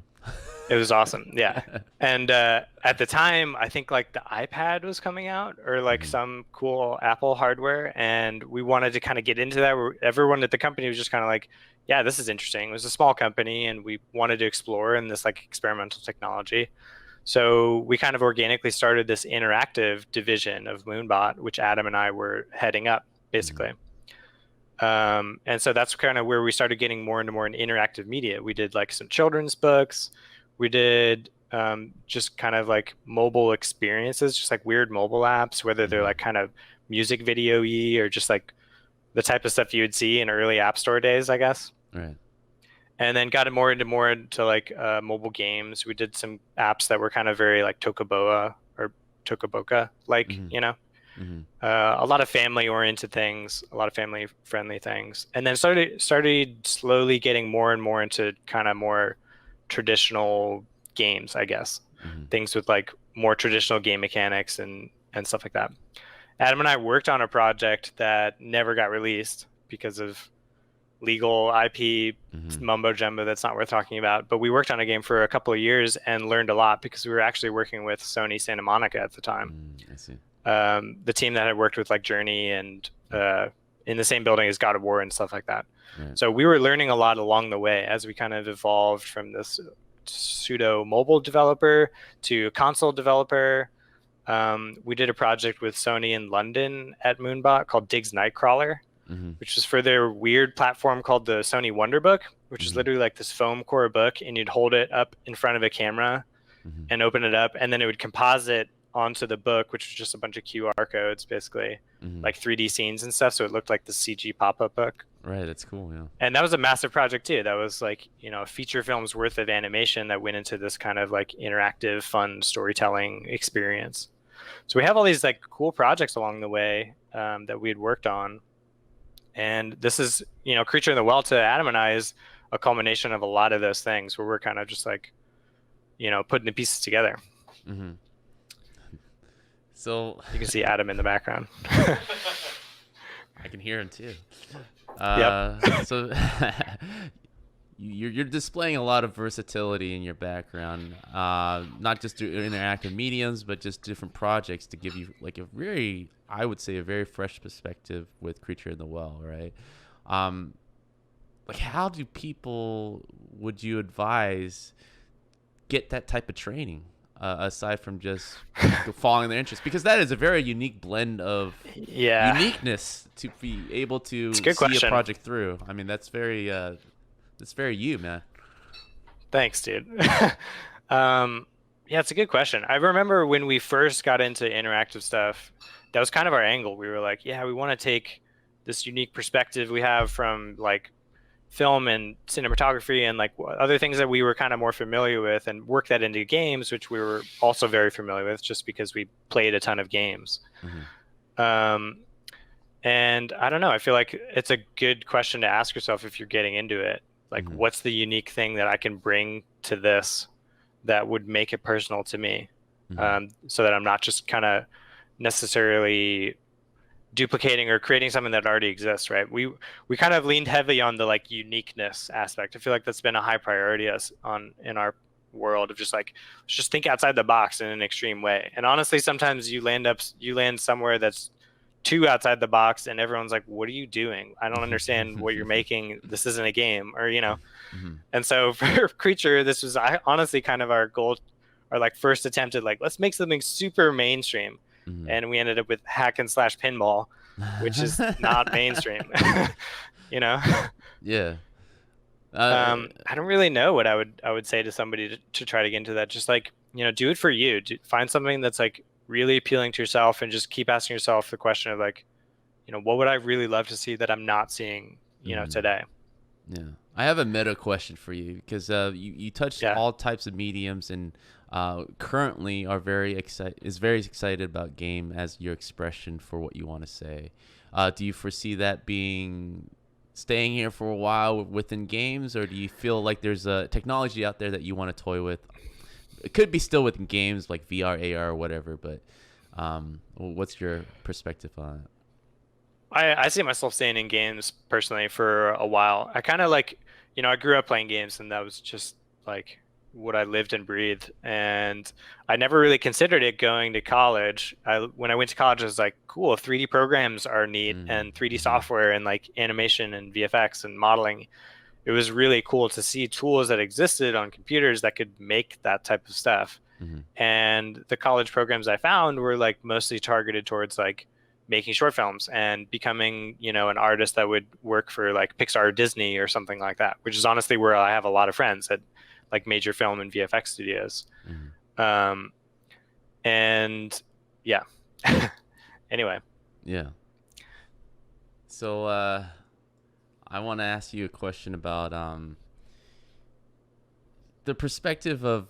It was awesome. Yeah. And at the time, I think like the iPad was coming out, or like Mm-hmm. some cool Apple hardware. And we wanted to kind of get into that. Everyone at the company was just kind of like, yeah, this is interesting. It was a small company and we wanted to explore in this like experimental technology. So we kind of organically started this interactive division of Moonbot, which Adam and I were heading up, Mm-hmm. basically. And so that's kind of where we started getting more and more in interactive media. We did like some children's books. We did just kind of like mobile experiences, just like weird mobile apps, whether they're Mm-hmm. like kind of music video-y or just like the type of stuff you would see in early App Store days, I guess. Right. And then got it more into like mobile games. We did some apps that were kind of very like Tokaboa or Tokaboka like, Mm-hmm. Mm-hmm. a lot of family oriented things, a lot of family friendly things, and then started slowly getting more and more into kind of more traditional games, I guess, Mm-hmm. things with like more traditional game mechanics and stuff like that. Adam and I worked on a project that never got released because of legal IP Mm-hmm. mumbo jumbo that's not worth talking about. But we worked on a game for a couple of years and learned a lot because we were actually working with Sony Santa Monica at the time. I see. The team that had worked with like Journey and in the same building as God of War and stuff like that. Right. So we were learning a lot along the way as we kind of evolved from this pseudo mobile developer to console developer. We did a project with Sony in London at Moonbot called Diggs Nightcrawler, which was for their weird platform called the Sony Wonderbook, which is literally like this foam core book, and you'd hold it up in front of a camera and open it up, and then it would composite onto the book, which was just a bunch of QR codes, basically, like 3D scenes and stuff. So it looked like the CG pop-up book. Right, that's cool, yeah. And that was a massive project too. That was like, a feature film's worth of animation that went into this kind of like interactive, fun storytelling experience. So we have all these like cool projects along the way that we had worked on. And this is, Creature in the Well to Adam and I is a culmination of a lot of those things where we're kind of just like, putting the pieces together. So you can see Adam in the background. I can hear him too. So you're displaying a lot of versatility in your background, not just through interactive mediums, but just different projects to give you like I would say a very fresh perspective with Creature in the Well, right? Like how do people, would you advise, get that type of training? Aside from just following their interest, because that is a very unique blend of uniqueness to be able to see a project through. I mean, that's very you, man. Thanks, dude. It's a good question. I remember when we first got into interactive stuff, that was kind of our angle. We were like, we want to take this unique perspective we have from like film and cinematography and like other things that we were kind of more familiar with and work that into games, which we were also very familiar with just because we played a ton of games. And I don't know, I feel like it's a good question to ask yourself if you're getting into it. Like, what's the unique thing that I can bring to this that would make it personal to me? So that I'm not just kind of necessarily duplicating or creating something that already exists, right? We kind of leaned heavy on the like uniqueness aspect. I feel like that's been a high priority in our world of just like, let's just think outside the box in an extreme way. And honestly, sometimes you land somewhere that's too outside the box and everyone's like, what are you doing? I don't understand what you're making. This isn't a game, or And so for Creature, this was honestly kind of our goal, our like first attempt at like, let's make something super mainstream. And we ended up with hack and slash pinball, which is not mainstream. Yeah. I don't really know what I would say to somebody to try to get into that. Just like, do it for you. Find something that's like really appealing to yourself, and just keep asking yourself the question of like, what would I really love to see that I'm not seeing, today? Yeah. I have a meta question for you, because you touched all types of mediums, and currently are very excited about game as your expression for what you want to say. Do you foresee that staying here for a while within games, or do you feel like there's a technology out there that you want to toy with? It could be still within games like VR, AR, or whatever, but what's your perspective on it? I see myself staying in games personally for a while. I kind of like, I grew up playing games, and that was just like what I lived and breathed. And I never really considered it going to college. When I went to college, I was like, cool, 3D programs are neat, and 3D software and like animation and VFX and modeling. It was really cool to see tools that existed on computers that could make that type of stuff. And the college programs I found were like mostly targeted towards like making short films and becoming, an artist that would work for like Pixar or Disney or something like that, which is honestly where I have a lot of friends at like major film and VFX studios. And yeah. Anyway. Yeah. So I want to ask you a question about the perspective of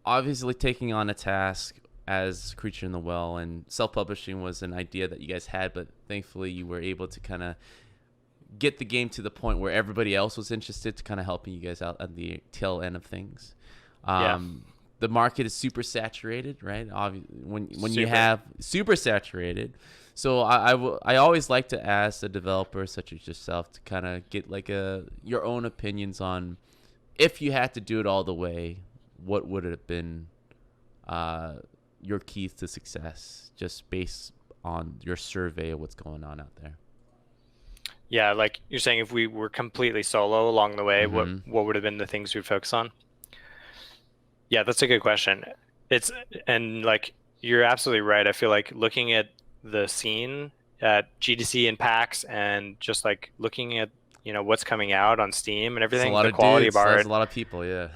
obviously taking on a task as Creature in the Well, and self-publishing was an idea that you guys had, but thankfully you were able to kind of get the game to the point where everybody else was interested, to kind of helping you guys out at the tail end of things. The market is super saturated, right? When you have super saturated. So I always like to ask a developer such as yourself to kind of get like your own opinions on, if you had to do it all the way, what would it have been your keys to success, just based on your survey of what's going on out there? Yeah, like you're saying, if we were completely solo along the way, Mm-hmm. what would have been the things we'd focus on? Yeah, that's a good question. It's and like you're absolutely right. I feel like looking at the scene at GDC and PAX and just like looking at, what's coming out on Steam and It's a everything, lot the of quality dudes. bar That's a lot of people. Yeah.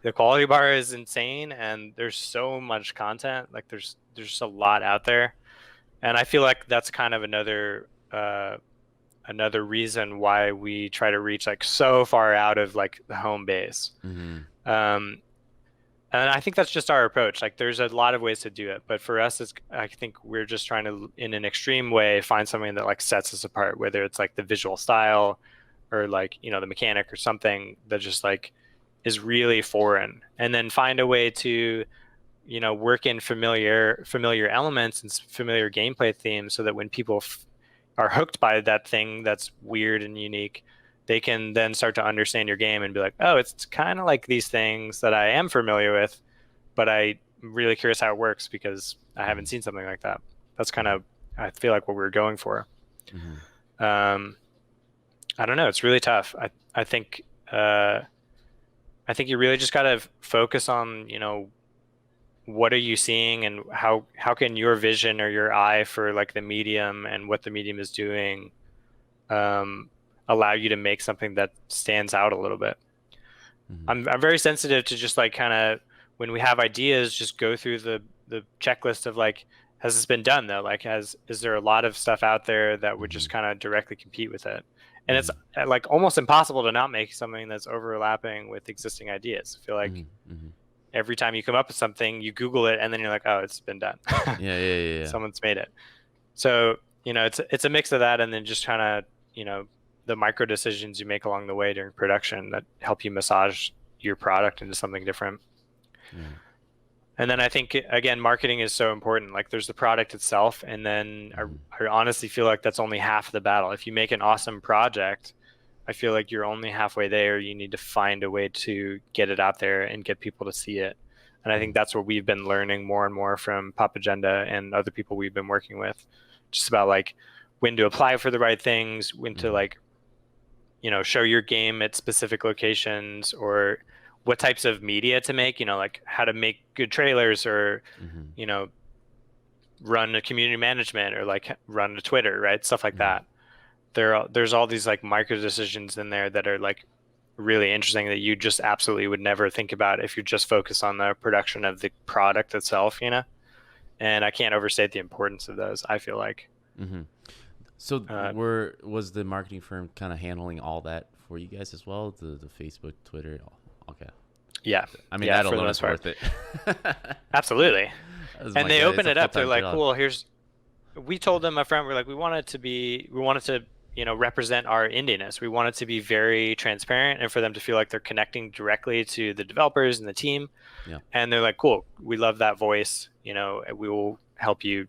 the quality bar is insane, and there's so much content. Like there's just a lot out there. And I feel like that's kind of another reason why we try to reach like so far out of like the home base. Mm-hmm. Um, and I think that's just our approach. Like there's a lot of ways to do it, but for us, I think we're just trying to, in an extreme way, find something that like sets us apart, whether it's like the visual style or like, the mechanic or something that just like is really foreign, and then find a way to, work in familiar elements and familiar gameplay themes so that when people are hooked by that thing that's weird and unique, they can then start to understand your game and be like, oh, it's kind of like these things that I am familiar with, but I'm really curious how it works because I haven't seen something like that. That's kind of, I feel like, what we're going for. Mm-hmm. I don't know. It's really tough. I think you really just got to focus on, what are you seeing and how can your vision or your eye for like the medium and what the medium is doing allow you to make something that stands out a little bit. Mm-hmm. I'm very sensitive to just like kind of when we have ideas, just go through the checklist of like, has this been done though? Like, is there a lot of stuff out there that would just kind of directly compete with it? And it's like almost impossible to not make something that's overlapping with existing ideas. I feel like every time you come up with something, you Google it and then you're like, oh, it's been done. Yeah. Someone's made it. So, it's a mix of that, and then just kind of, the micro decisions you make along the way during production that help you massage your product into something different. Yeah. And then I think, again, marketing is so important. Like there's the product itself. And then I honestly feel like that's only half the battle. If you make an awesome project, I feel like you're only halfway there. You need to find a way to get it out there and get people to see it. And I think that's what we've been learning more and more from Pop Agenda and other people we've been working with, just about like when to apply for the right things, when to like, show your game at specific locations, or what types of media to make, like how to make good trailers, or, run a community management, or like run a Twitter, right? Stuff like that. There's all these like micro decisions in there that are like really interesting that you just absolutely would never think about if you just focus on the production of the product itself, and I can't overstate the importance of those, I feel like. So was the marketing firm kind of handling all that for you guys as well? The Facebook, Twitter? Okay. Yeah. I mean, that alone is worth it. Absolutely. And they open it up. They're like, job. Cool, we told them up front, we're like, we wanted to, represent our indiness. We want it to be very transparent and for them to feel like they're connecting directly to the developers and the team. Yeah. And they're like, cool, we love that voice. We will help you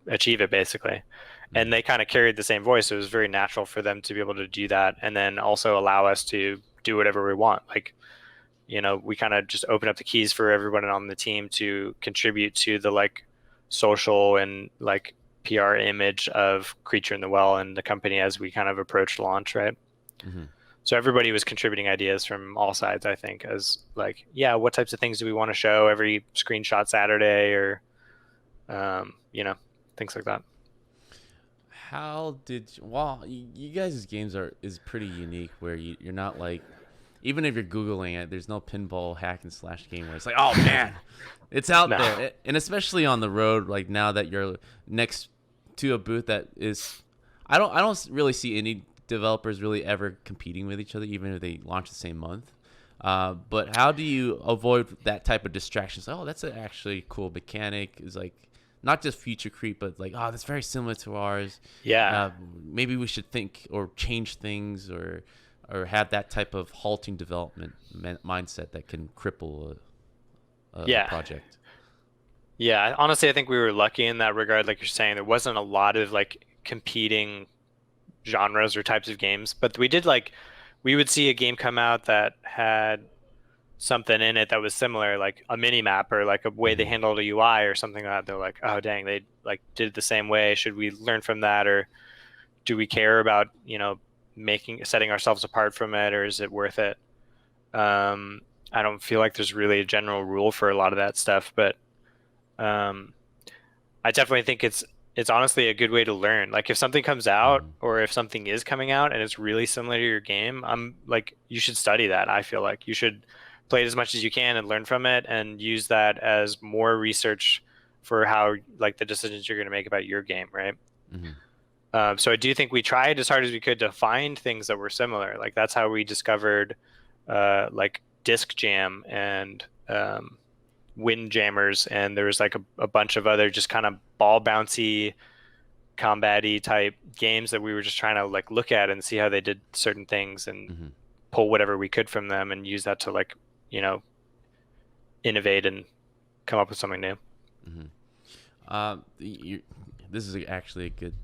achieve it, basically. And they kind of carried the same voice. So it was very natural for them to be able to do that, and then also allow us to do whatever we want. Like, we kind of just open up the keys for everyone on the team to contribute to the like social and like PR image of Creature in the Well and the company as we kind of approach launch, right? So everybody was contributing ideas from all sides, I think, as like, yeah, what types of things do we want to show every screenshot Saturday, or things like that. You guys' games is pretty unique, where you're not like, even if you're Googling it, there's no pinball hack and slash game where it's like, oh man, it's out there. And especially on the road, like now that you're next to a booth that is, I don't really see any developers really ever competing with each other, even if they launch the same month. But how do you avoid that type of distractions? Oh, that's an actually cool mechanic. Is like, not just future creep, but like, oh, that's very similar to ours. Yeah. Maybe we should think or change things, or have that type of halting development mindset that can cripple a project. Yeah. Honestly, I think we were lucky in that regard. Like you're saying, there wasn't a lot of like competing genres or types of games, but we would see a game come out that had something in it that was similar, like a mini map or like a way they handled a UI or something like that. They're like, oh dang, they like did it the same way. Should we learn from that, or do we care about, setting ourselves apart from it, or is it worth it? I don't feel like there's really a general rule for a lot of that stuff, but um, I definitely think it's honestly a good way to learn. Like if something comes out Mhm. or if something is coming out and it's really similar to your game, I'm like, you should study that. I feel like you should play it as much as you can and learn from it and use that as more research for how like the decisions you're going to make about your game, right? Mhm. So I do think we tried as hard as we could to find things that were similar. Like that's how we discovered like Disc Jam and Wind Jammers, and there was like a bunch of other just kind of ball bouncy, combat-y type games that we were just trying to like look at and see how they did certain things and Mhm. pull whatever we could from them and use that to like, you know, innovate and come up with something new. Mhm. This is actually a good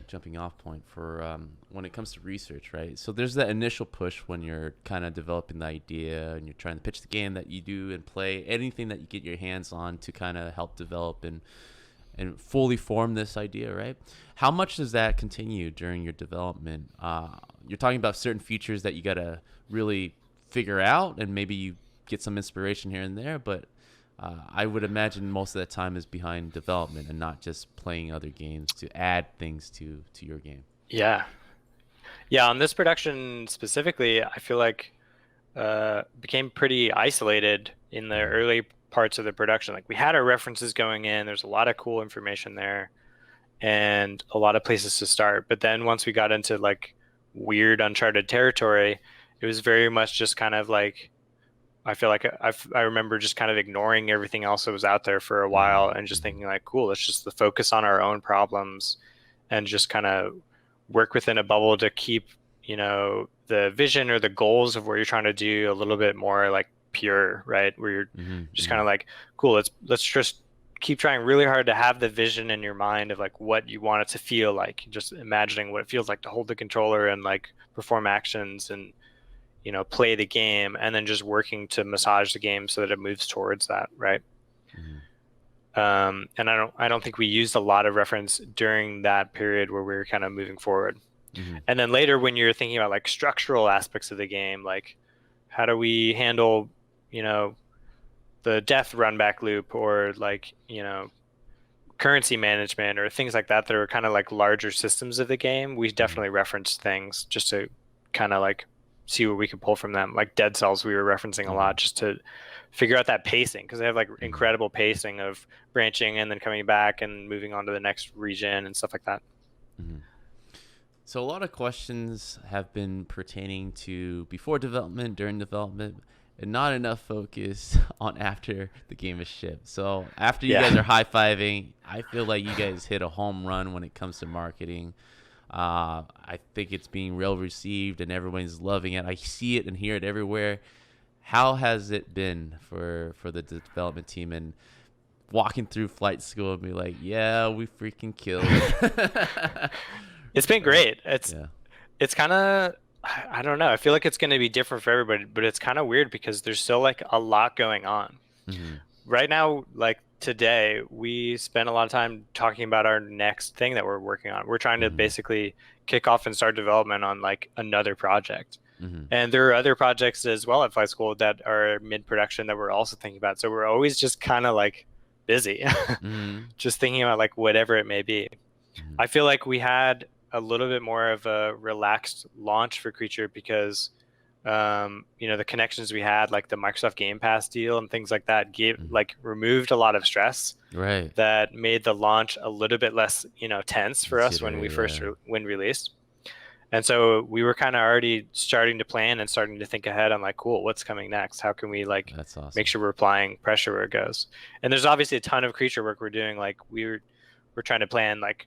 jumping off point for when it comes to research, right? So there's that initial push when you're kind of developing the idea and you're trying to pitch the game that you do and play anything that you get your hands on to kind of help develop and fully form this idea, right? How much does that continue during your development? You're talking about certain features that you got to really figure out, and maybe you get some inspiration here and there, but I would imagine most of that time is behind development and not just playing other games to add things to your game. Yeah. Yeah, on this production specifically, I feel like became pretty isolated in the Mm-hmm. early parts of the production. Like we had our references going in, there's a lot of cool information there and a lot of places to start. But then once we got into like weird uncharted territory, it was very much just kind of like I feel like I remember just kind of ignoring everything else that was out there for a Mm-hmm. while and just thinking like, cool, let's just focus on our own problems and just kind of work within a bubble to keep, the vision or the goals of what you're trying to do a little bit more like pure, right? Where you're Mm-hmm. just Mm-hmm. kind of like, cool, let's just keep trying really hard to have the vision in your mind of like what you want it to feel like, just imagining what it feels like to hold the controller and like perform actions and play the game, and then just working to massage the game so that it moves towards that, right? Mm-hmm. And I don't think we used a lot of reference during that period where we were kind of moving forward. Mm-hmm. And then later, when you're thinking about like structural aspects of the game, like how do we handle, you know, the death run back loop, or like, currency management or things like that are kind of like larger systems of the game, we Mm-hmm. definitely reference things just to kind of like see what we could pull from them. Like Dead Cells, we were referencing a Mm-hmm. lot just to figure out that pacing, because they have like Mm-hmm. incredible pacing of branching and then coming back and moving on to the next region and stuff like that. Mm-hmm. So a lot of questions have been pertaining to before development, during development, and not enough focus on after the game is shipped. So after you guys Yeah. are high fiving, I feel like you guys hit a home run when it comes to marketing. I think it's being well received and everyone's loving it. I see it and hear it everywhere. How has it been for the development team and walking through flight school and be like, yeah, we freaking killed it, It's been right? great. It's Yeah. it's kind of, I don't know. I feel like it's going to be different for everybody, but it's kind of weird because there's still like a lot going on. Hmm. Right now, like today, we spent a lot of time talking about our next thing that we're working on. We're trying to Hmm. basically kick off and start development on like another project. Hmm. And there are other projects as well at Flight School that are mid-production that we're also thinking about. So we're always just kind of like busy, Hmm. just thinking about like whatever it may be. Hmm. I feel like we had a little bit more of a relaxed launch for Creature because the connections we had, like the Microsoft Game Pass deal and things like that, gave Hmm. like removed a lot of stress Right. that made the launch a little bit less, tense for us when we Consider, first yeah. when released. And so we were kind of already starting to plan and starting to think ahead on like, cool, what's coming next? How can we like That's make awesome. sure we're applying pressure where it goes? And there's obviously a ton of Creature work we're doing. Like we're trying to plan like,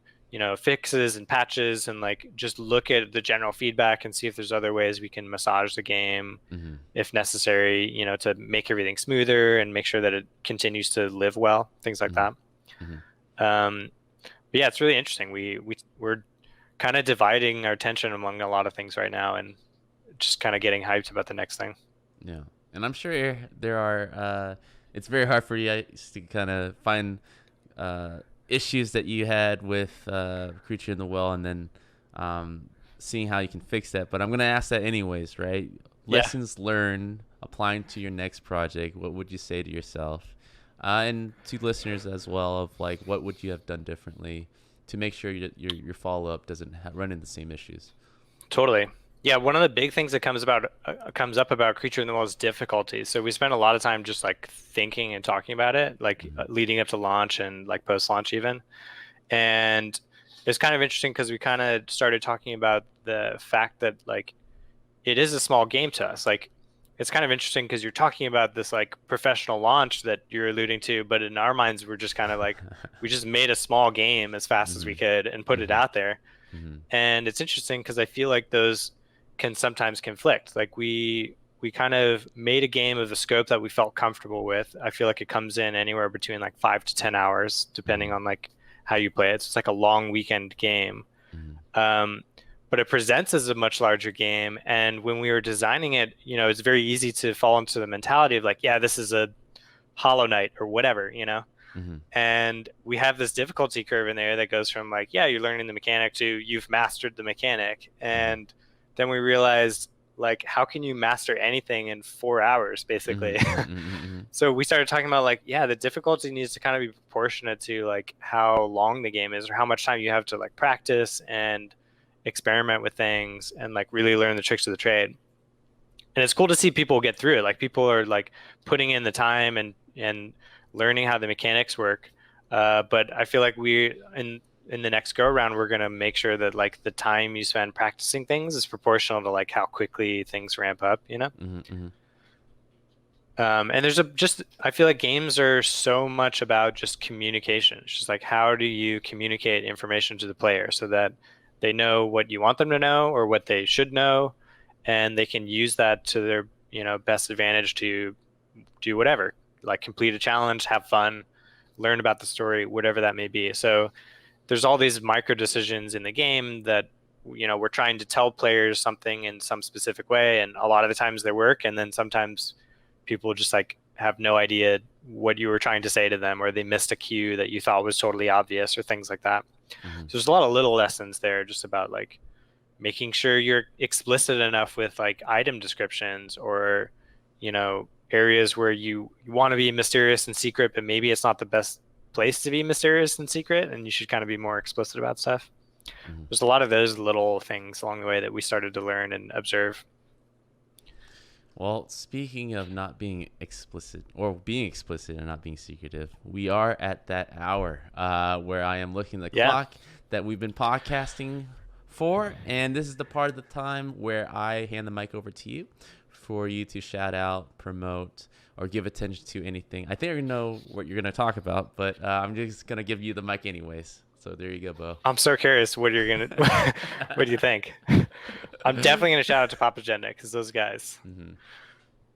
fixes and patches and like just look at the general feedback and see if there's other ways we can massage the game Hmm. if necessary, to make everything smoother and make sure that it continues to live well, things like Hmm. that. Hmm. Um, but yeah, it's really interesting. We're kind of dividing our attention among a lot of things right now and just kind of getting hyped about the next thing. Yeah. And I'm sure there are. It's very hard for you guys to kind of find uh, issues that you had with Creature in the Well, and then seeing how you can fix that. But I'm gonna ask that anyways, right? Yeah, Lessons learned applying to your next project. What would you say to yourself, and to listeners as well? Of like, what would you have done differently to make sure your follow up doesn't run into the same issues? totally. Yeah, one of the big things that comes up about Creature in the Well is difficulty. So we spent a lot of time just like thinking and talking about it, like Mm-hmm. leading up to launch and like post launch even. And it's kind of interesting because we kind of started talking about the fact that like it is a small game to us. Like it's kind of interesting because you're talking about this like professional launch that you're alluding to, but in our minds we're just kind of like we just made a small game as fast as Mm-hmm. we could and put it Mm-hmm. out there. Mm-hmm. And it's interesting because I feel like those can sometimes conflict. Like we kind of made a game of the scope that we felt comfortable with. I feel like it comes in anywhere between like 5 to 10 hours, depending on like how you play it. So it's like a long weekend game. Mm-hmm. Um, but it presents as a much larger game. And when we were designing it, it's very easy to fall into the mentality of like, yeah, this is a Hollow Knight or whatever. Mm-hmm. And we have this difficulty curve in there that goes from like, yeah, you're learning the mechanic to you've mastered the mechanic. Mm-hmm. And then we realized like, how can you master anything in 4 hours, basically? Mm-hmm. Mm-hmm. So we started talking about like, yeah, the difficulty needs to kind of be proportionate to like how long the game is or how much time you have to like practice and experiment with things and like really learn the tricks of the trade. And it's cool to see people get through it. Like people are like putting in the time and learning how the mechanics work. But I feel like in the next go around, we're gonna make sure that like the time you spend practicing things is proportional to like how quickly things ramp up. Mm-hmm. And I feel like games are so much about just communication. It's just like, how do you communicate information to the player so that they know what you want them to know or what they should know, and they can use that to their, best advantage to do whatever, like complete a challenge, have fun, learn about the story, whatever that may be. So there's all these micro decisions in the game that, we're trying to tell players something in some specific way, and a lot of the times they work, and then sometimes people just like have no idea what you were trying to say to them, or they missed a cue that you thought was totally obvious, or things like that. Mm-hmm. So there's a lot of little lessons there just about like making sure you're explicit enough with like item descriptions, or areas where you want to be mysterious and secret, but maybe it's not the best place to be mysterious and secret, and you should kind of be more explicit about stuff. Mm-hmm. There's a lot of those little things along the way that we started to learn and observe. Well, speaking of not being explicit or being explicit and not being secretive, we are at that hour where I am looking at the Yeah. clock that we've been podcasting for. And this is the part of the time where I hand the mic over to you for you to shout out, promote, or give attention to anything. I think I know what you're going to talk about, but I'm just going to give you the mic anyways. So there you go, Bo. I'm so curious what you're gonna what do you think? I'm definitely gonna shout out to Papa Jen because those guys, Mm-hmm.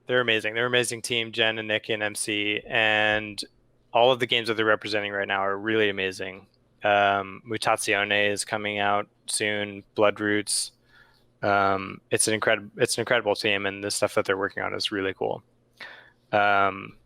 they're amazing. They're an amazing team, Jen and Nick and MC, and all of the games that they're representing right now are really amazing. Mutazione is coming out soon. Bloodroots. It's an incredible team, and the stuff that they're working on is really cool. Um,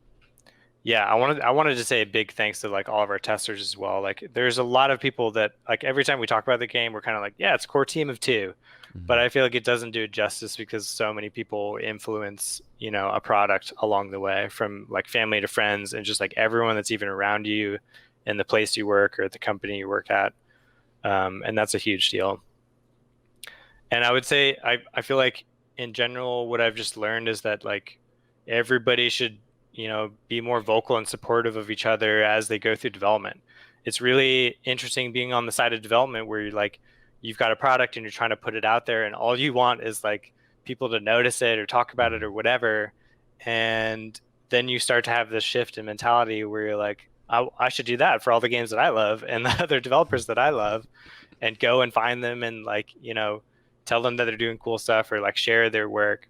yeah, I wanted to say a big thanks to like all of our testers as well. Like there's a lot of people that like every time we talk about the game, we're kind of like, yeah, it's a core team of two. But Mm-hmm. I feel like it doesn't do it justice because so many people influence, a product along the way, from like family to friends and just like everyone that's even around you in the place you work or the company you work at. And that's a huge deal. And I would say I feel like in general what I've just learned is that like everybody should, be more vocal and supportive of each other as they go through development. It's really interesting being on the side of development where you're like you've got a product and you're trying to put it out there and all you want is like people to notice it or talk about it or whatever. And then you start to have this shift in mentality where you're like, I should do that for all the games that I love and the other developers that I love, and go and find them and like, tell them that they're doing cool stuff or like share their work.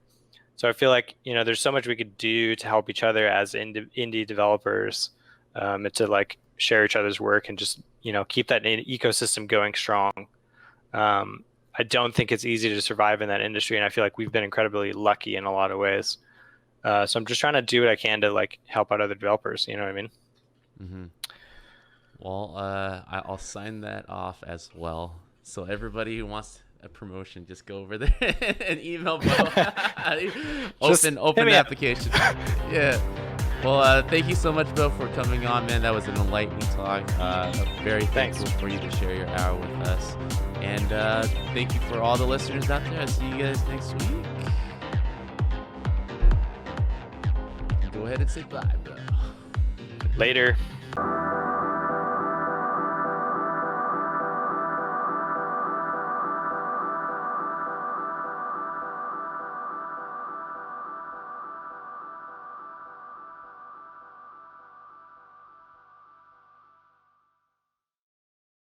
So I feel like, there's so much we could do to help each other as indie developers, and to like share each other's work and just, keep that ecosystem going strong. I don't think it's easy to survive in that industry, and I feel like we've been incredibly lucky in a lot of ways. So I'm just trying to do what I can to like help out other developers. You know what I mean? Mm-hmm. Well, I'll sign that off as well. So everybody who wants a promotion, just go over there and email Bo. open application. Yeah. Well, thank you so much, Bo, for coming on, man. That was an enlightening talk. Very thankful for you to share your hour with us. And thank you for all the listeners out there. I'll see you guys next week. Go ahead and say bye, bro. Later.